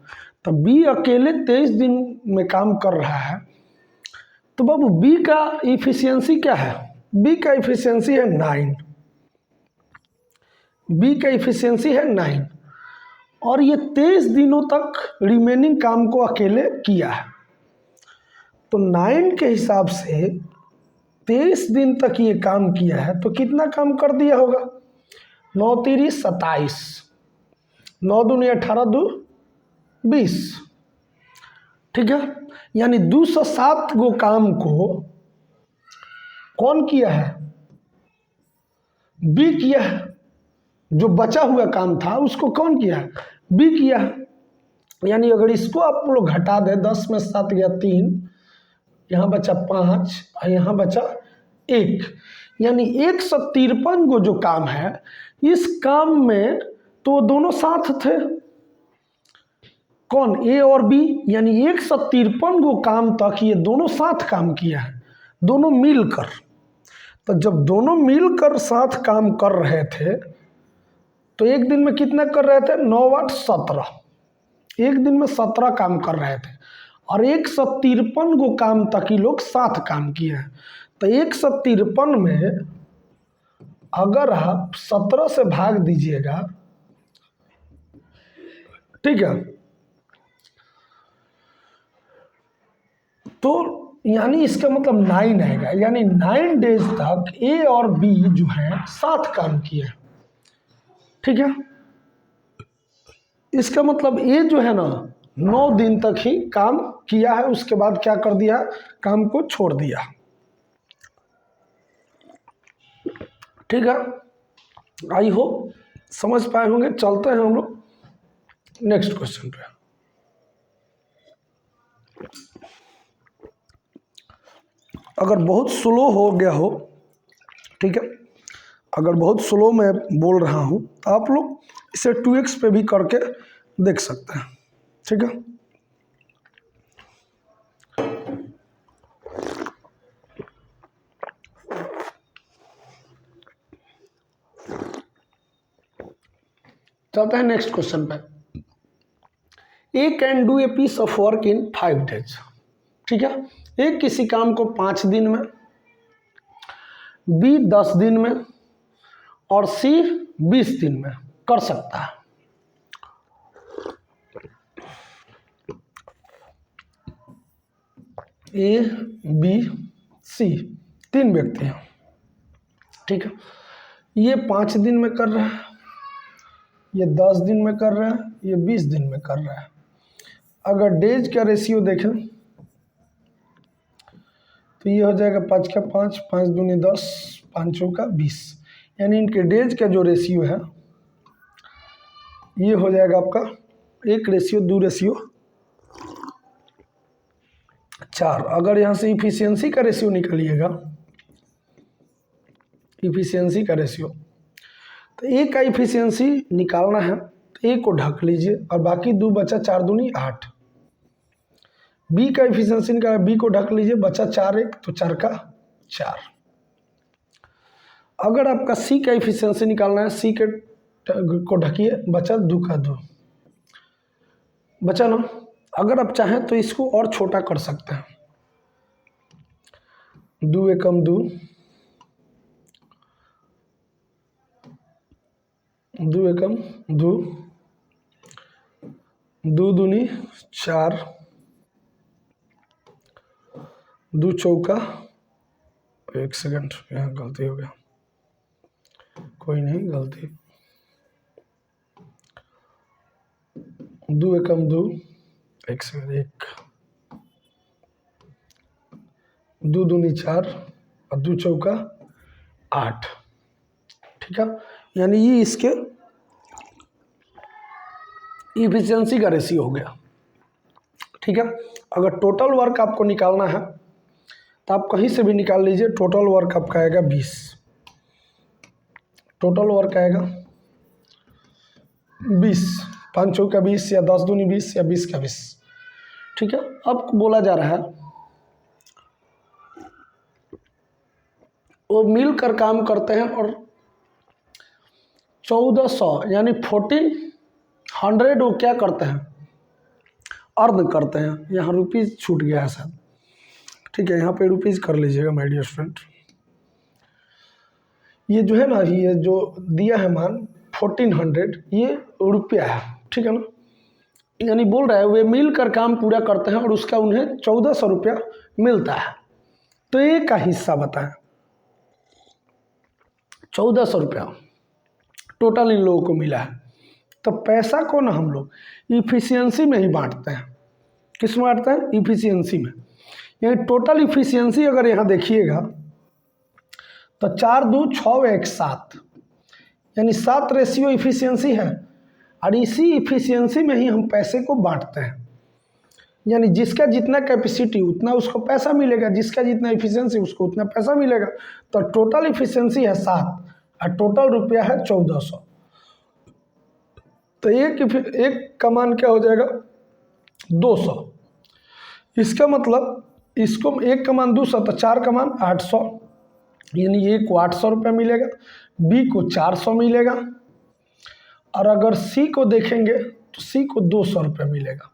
तो बी अकेले 23 दिन में काम कर रहा है, तो बाबू बी का इफिशियंसी क्या है, बी का इफिशियंसी है 9, बी का इफिशियंसी है 9, और ये 23 दिनों तक रिमेनिंग काम को अकेले किया है। तो 9 के हिसाब से 23 दिन तक ये काम किया है, तो कितना काम कर दिया होगा, 9 3 27, 9 2 18 2 20, ठीक है। यानी 207 गो काम को कौन किया है, बी किया है। जो बचा हुआ काम था उसको कौन किया है, बी किया है। यानी अगर इसको आप लोग हटा दें, 10 में 7 गया 3, यहाँ बचा 5 और यहाँ बचा 1, यानी 153 गो जो काम है, इस काम में तो दोनों साथ थे, कौन, ए और बी, यानी 153 गो काम तक ये दोनों साथ काम किया है, दोनों मिलकर। तो जब दोनों मिलकर साथ काम कर रहे थे तो एक दिन में कितना कर रहे थे, 9 8 17, एक दिन में 17 काम कर रहे थे, और 153 गो काम तक ही लोग साथ काम किए हैं। तो 153 में अगर आप 17 से भाग दीजिएगा, ठीक है, तो यानी इसका मतलब 9 आएगा, यानी 9 डेज तक ए और बी जो है साथ काम किए, ठीक है। इसका मतलब ये जो है ना 9 दिन तक ही काम किया है, उसके बाद क्या कर दिया, काम को छोड़ दिया। ठीक है, आई होप समझ पाए होंगे। चलते हैं हम लोग नेक्स्ट क्वेश्चन पे। अगर बहुत स्लो हो गया हो, ठीक है, अगर बहुत स्लो मैं बोल रहा हूँ तो आप लोग इसे 2x पे भी करके देख सकते हैं। ठीक है, चलते हैं नेक्स्ट क्वेश्चन पे। A can do a piece of work in 5 days। ठीक है, ए किसी काम को 5 दिन में, बी 10 दिन में और सी 20 दिन में कर सकता है। ए बी सी 3 व्यक्ति हैं। ठीक है, ये 5 दिन में कर रहा है, ये 10 दिन में कर रहा है, ये 20 दिन में कर रहा है। अगर डेज का रेशियो देखें तो ये हो जाएगा 5 का 5, 5 दूनी 10, 5 का 20, यानी इनके डेज का जो रेशियो है ये हो जाएगा आपका 1:2:4। अगर यहाँ से इफिशियंसी का रेशियो निकालिएगा, इफिशियंसी का रेशियो, तो ए का इफिशियंसी निकालना है तो ए को ढक लीजिए और बाकी 2 बचा, 4 दूनी 8। बी का इफिशियंसी निकाला, बी को ढक लीजिए, बचा 4 1 तो 4 का 4। अगर आपका सी का इफिशियंसी निकालना है, सी के को ढकिए, बचा 2 का 2, बचा ना। अगर आप चाहें तो इसको और छोटा कर सकते हैं, 2 एकम 2, 2 एकम 2, 2 दूनी 4, 2 चौका, 1 सेकंड यहाँ गलती हो गया, कोई नहीं गलती, 2 एकम 2, 1 सेकंड, 1, 2 दूनी 4 और 2 चौका 8। ठीक है, यानी ये इसके इफिशियंसी का रेशियो हो गया। ठीक है, अगर टोटल वर्क आपको निकालना है तो आप कहीं से भी निकाल लीजिए, टोटल वर्क आपका आएगा 20, टोटल वर्क आएगा 20, 5 चौका 20 या 10 दूनी 20 या 20 का 20। ठीक है, अब बोला जा रहा है वो मिलकर काम करते हैं और 1400 यानी 1400 वो क्या करते हैं, अर्न करते हैं। यहाँ रुपीज़ छूट गया है सर, ठीक है, यहाँ पे रुपीज़ कर लीजिएगा माय डियर स्टूडेंट। ये जो है ना, ये जो दिया है मान 1400, ये रुपया है। ठीक है ना, यानी बोल रहा है वे मिलकर काम पूरा करते हैं और उसका उन्हें 1400 रुपया मिलता है। तो ये का हिस्सा बताएं, 1400 रुपया टोटल इन लोगों को मिला है। तो पैसा को ना हम लोग इफिशियंसी में ही बांटते हैं। किस में बांटते हैं, इफिशियंसी में। यानी टोटल इफिशियंसी अगर यहाँ देखिएगा तो 4 2 6 1 7, यानी 7 रेशियो इफिशियंसी है और इसी इफिशियंसी में ही हम पैसे को बांटते हैं। यानी जिसका जितना कैपेसिटी उतना उसको पैसा मिलेगा, जिसका जितना इफिशियंसी उसको उतना पैसा मिलेगा। तो टोटल इफिशियंसी है 7 और टोटल रुपया है 1400। तो एक का मान क्या हो जाएगा, 200। इसका मतलब इसको एक का मान 200 तो 4 का मान 800, यानी ए को 800 रुपया मिलेगा, बी को 400 मिलेगा और अगर सी को देखेंगे तो सी को 200 रुपया मिलेगा।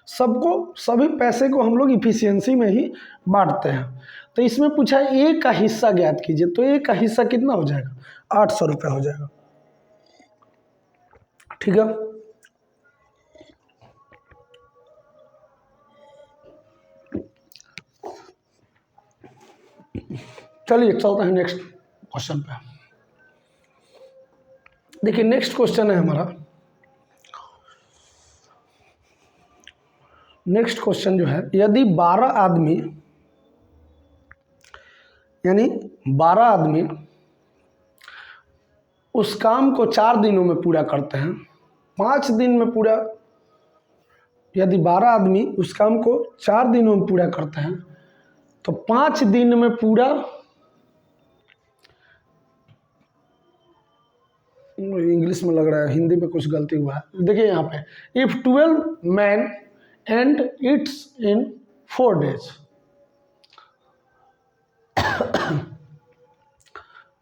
सबको सभी पैसे को हम लोग इफिशियंसी में ही बांटते हैं। तो इसमें पूछा है ए का हिस्सा ज्ञात कीजिए, तो ए का हिस्सा कितना हो जाएगा, 800 रुपया हो जाएगा। ठीक है, चलिए चलते हैं नेक्स्ट क्वेश्चन पे। देखिए नेक्स्ट क्वेश्चन है हमारा, नेक्स्ट क्वेश्चन जो है, यदि 12 आदमी यानी 12 आदमी उस काम को 4 दिनों में पूरा करते हैं, 5 दिन में पूरा, यदि 12 आदमी उस काम को 4 दिनों में पूरा करते हैं तो 5 दिन में पूरा, इंग्लिश में लग रहा है, हिंदी में कुछ गलती हुआ है। देखिए यहाँ पे, if 12 man and it's in 4 days,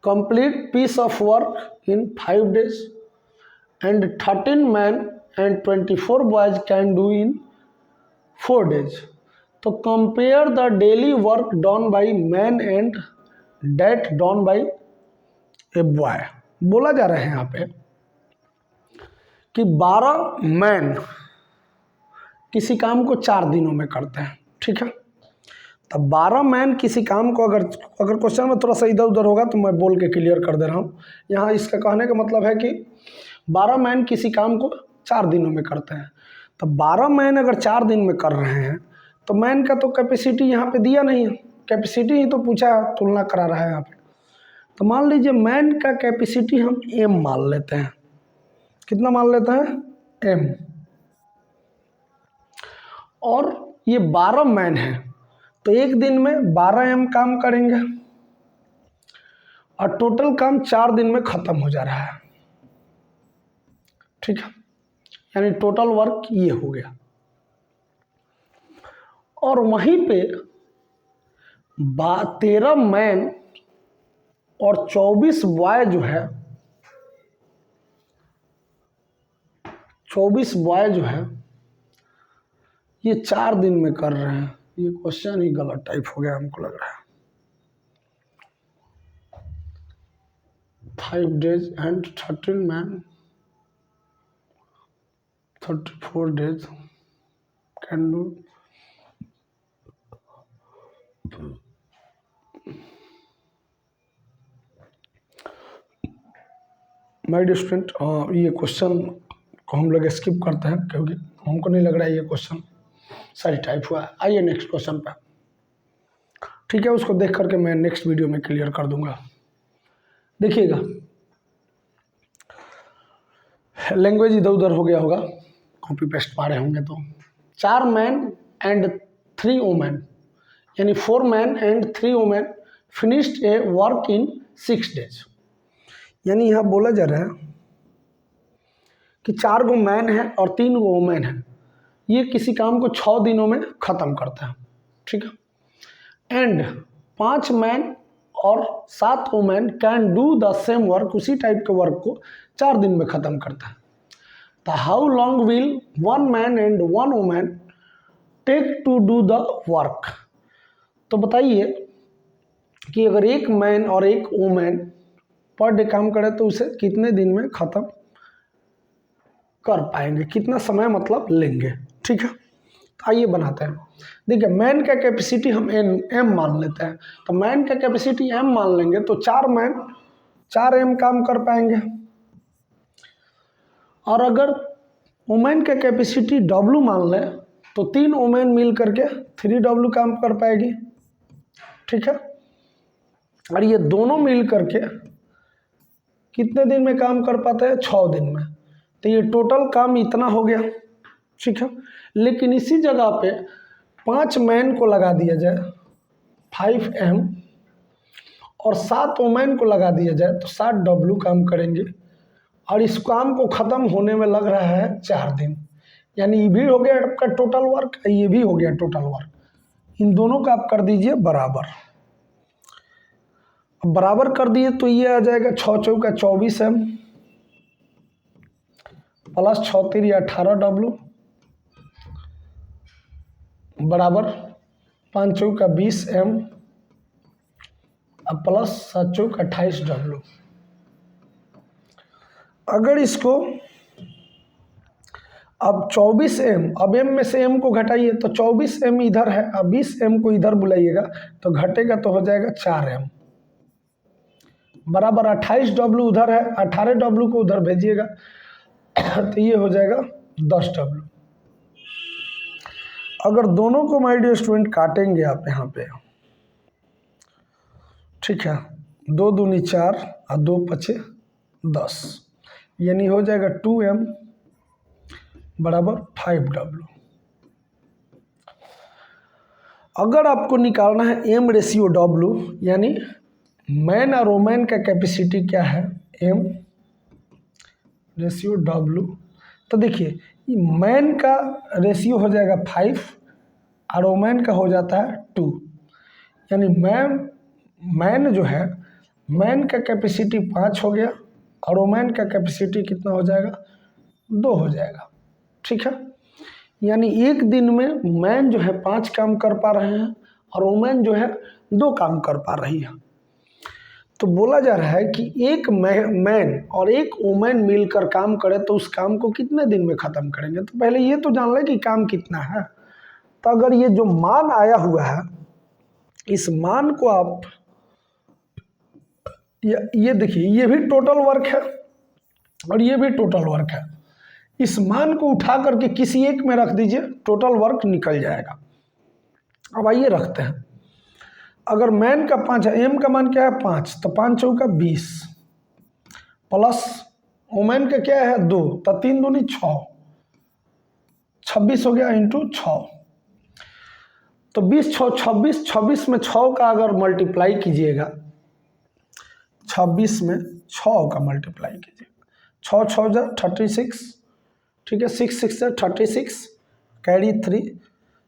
complete piece of work in 5 days, and 13 men and 24 boys can do in 4 days. तो compare the daily work done by man and that done by a boy. बोला जा रहा है यहाँ पे कि 12 मैन किसी काम को 4 दिनों में करते हैं, ठीक है। तब 12 मैन किसी काम को, अगर क्वेश्चन में थोड़ा सा इधर उधर होगा तो मैं बोल के क्लियर कर दे रहा हूँ। यहाँ इसका कहने का मतलब है कि 12 मैन किसी काम को 4 दिनों में करते हैं। तब 12 मैन अगर 4 दिन में कर रहे हैं तो मैन का तो कैपेसिटी यहाँ पे दिया नहीं है, कैपेसिटी ही तो पूछा, तुलना करा रहा है यहाँ पे। तो मान लीजिए मैन का कैपेसिटी हम m मान लेते हैं। कितना मान लेते हैं? m। और ये 12 मैन है तो एक दिन में 12 m काम करेंगे और टोटल काम 4 दिन में खत्म हो जा रहा है, ठीक है। यानी टोटल वर्क ये हो गया। और वहीं पे 13 मैन और 24 बॉय जो है, 24 बॉय जो है ये 4 दिन में कर रहे हैं। ये क्वेश्चन ही गलत टाइप हो गया हमको लग रहा है। 5 days and 13 man 34 days can do। My dear student, ये क्वेश्चन को हम लोग स्किप करते हैं क्योंकि हमको नहीं लग रहा है ये क्वेश्चन सही टाइप हुआ है। आइए नेक्स्ट क्वेश्चन पे, ठीक है। उसको देख करके मैं नेक्स्ट वीडियो में क्लियर कर दूंगा। देखिएगा, लैंग्वेज इधर उधर हो गया होगा, कॉपी पेस्ट मारे होंगे। तो 4 मैन एंड 3 वुमेन यानी 4 man and 3 women finished A work in 6 days। यानी यहाँ बोला जा रहा है कि 4 गो मैन है और 3 गो वुमेन है, ये किसी काम को 6 दिनों में ख़त्म करता है, ठीक है। एंड 5 मैन और 7 women can do the same work, उसी टाइप के वर्क को 4 दिन में ख़त्म करता है। तो how long will 1 man and 1 women take to do the work. तो बताइए कि अगर एक मैन और एक वुमेन पर डे काम करे तो उसे कितने दिन में ख़त्म कर पाएंगे, कितना समय मतलब लेंगे, ठीक है। तो आइए बनाते हैं। देखिए, मैन का कैपेसिटी हम m मान लेते हैं। तो मैन का कैपेसिटी m मान लेंगे तो 4 मैन 4 m काम कर पाएंगे। और अगर वुमेन का कैपेसिटी w मान ले तो 3 वुमेन मिल करके 3w काम कर पाएगी, ठीक है। और ये दोनों मिल करके कितने दिन में काम कर पाते हैं? 6 दिन में। तो ये टोटल काम इतना हो गया, ठीक है। लेकिन इसी जगह पे 5 मैन को लगा दिया जाए 5m और 7 वुमेन को लगा दिया जाए तो 7w काम करेंगे और इस काम को ख़त्म होने में लग रहा है 4 दिन। यानी ये भी हो गया आपका टोटल वर्क, ये भी हो गया टोटल वर्क। इन दोनों का आप कर दीजिए बराबर। अब बराबर कर दिए तो ये आ जाएगा 6 चौका 24m प्लस 6 3 18w बराबर 5 चौका 20m अब प्लस 7 चौका 28w। अगर इसको अब 24m, अब m में से m को घटाइए तो 24m इधर है, अब 20m को इधर बुलाइएगा तो घटेगा तो हो जाएगा 4m बराबर 28w उधर है, 18w को उधर भेजिएगा तो ये हो जाएगा 10w। अगर दोनों को माय डियर स्टूडेंट काटेंगे आप यहाँ पे, ठीक है, 2 दूनी 4 और 2 पचे 10, यानी हो जाएगा 2m बराबर 5w। अगर आपको निकालना है m रेशियो w, यानी मैन और वोमेन का कैपेसिटी क्या है, m रेशियो w, तो देखिए मैन का रेशियो हो जाएगा 5 और वोमेन का हो जाता है 2, यानी मैन जो है, मैन का कैपेसिटी 5 हो गया और वोमेन का कैपेसिटी कितना हो जाएगा, 2 हो जाएगा, ठीक है। यानी एक दिन में मैन जो है 5 काम कर पा रहे हैं और वोमेन जो है 2 काम कर पा रही है। तो बोला जा रहा है कि एक मैन और एक वोमेन मिलकर काम करे तो उस काम को कितने दिन में ख़त्म करेंगे। तो पहले ये तो जान लें कि काम कितना है। तो अगर ये जो मान आया हुआ है, इस मान को आप ये देखिए, ये भी टोटल वर्क है और ये भी टोटल वर्क है। इस मान को उठा करके किसी एक में रख दीजिए, टोटल वर्क निकल जाएगा। अब आइए रखते हैं। अगर मैन का 5 है, एम का मान क्या है 5, तो 5 चौका 20 प्लस वोमेन का क्या है 2, तो 3 दूनी 6, 26 हो गया इंटू 6। तो 20 6 26, 26 में 6 का अगर मल्टीप्लाई कीजिएगा, 26 में 6 का मल्टीप्लाई कीजिएगा, 6 6 जा 36, ठीक है, 6 6 जा 36, कैरी 3,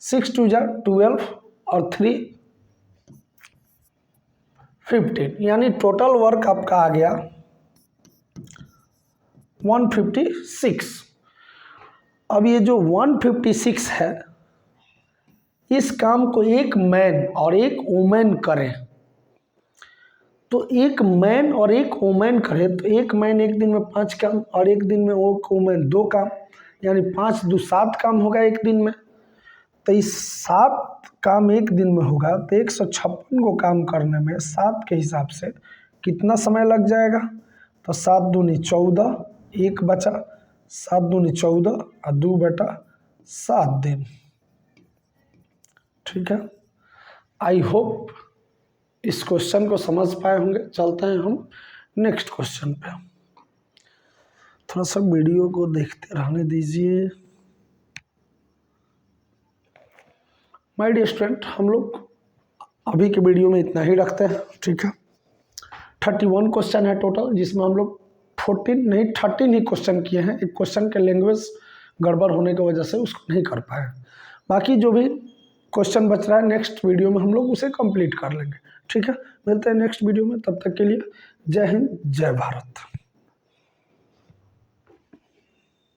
6 2 जा 12 और 3 15, यानी टोटल वर्क आपका आ गया 156। अब ये जो 156 है, इस काम को एक मैन और एक वोमेन करें, तो एक मैन और एक वोमेन करे तो एक मैन एक दिन में 5 काम और एक दिन में वो वोमेन 2 काम, यानी 5 2 7 काम होगा एक दिन में। तो इस 7 काम एक दिन में होगा तो 156 को काम करने में 7 के हिसाब से कितना समय लग जाएगा। तो 7 दूनी 14, 1 बचा, 7 दूनी 14 और 2 बटा 7 दिन, ठीक है। आई होप इस क्वेश्चन को समझ पाए होंगे। चलते हैं हम नेक्स्ट क्वेश्चन पे। थोड़ा सा वीडियो को देखते रहने दीजिए। माय डियर स्टूडेंट, हम लोग अभी के वीडियो में इतना ही रखते हैं, ठीक है। 31 क्वेश्चन है टोटल, जिसमें हम लोग 13 ही क्वेश्चन किए हैं। एक क्वेश्चन के लैंग्वेज गड़बड़ होने की वजह से उसको नहीं कर पाए। बाकी जो भी क्वेश्चन बच रहा है नेक्स्ट वीडियो में हम लोग उसे कंप्लीट कर लेंगे, ठीक है। मिलते हैं नेक्स्ट वीडियो में, तब तक के लिए जय हिंद जय भारत।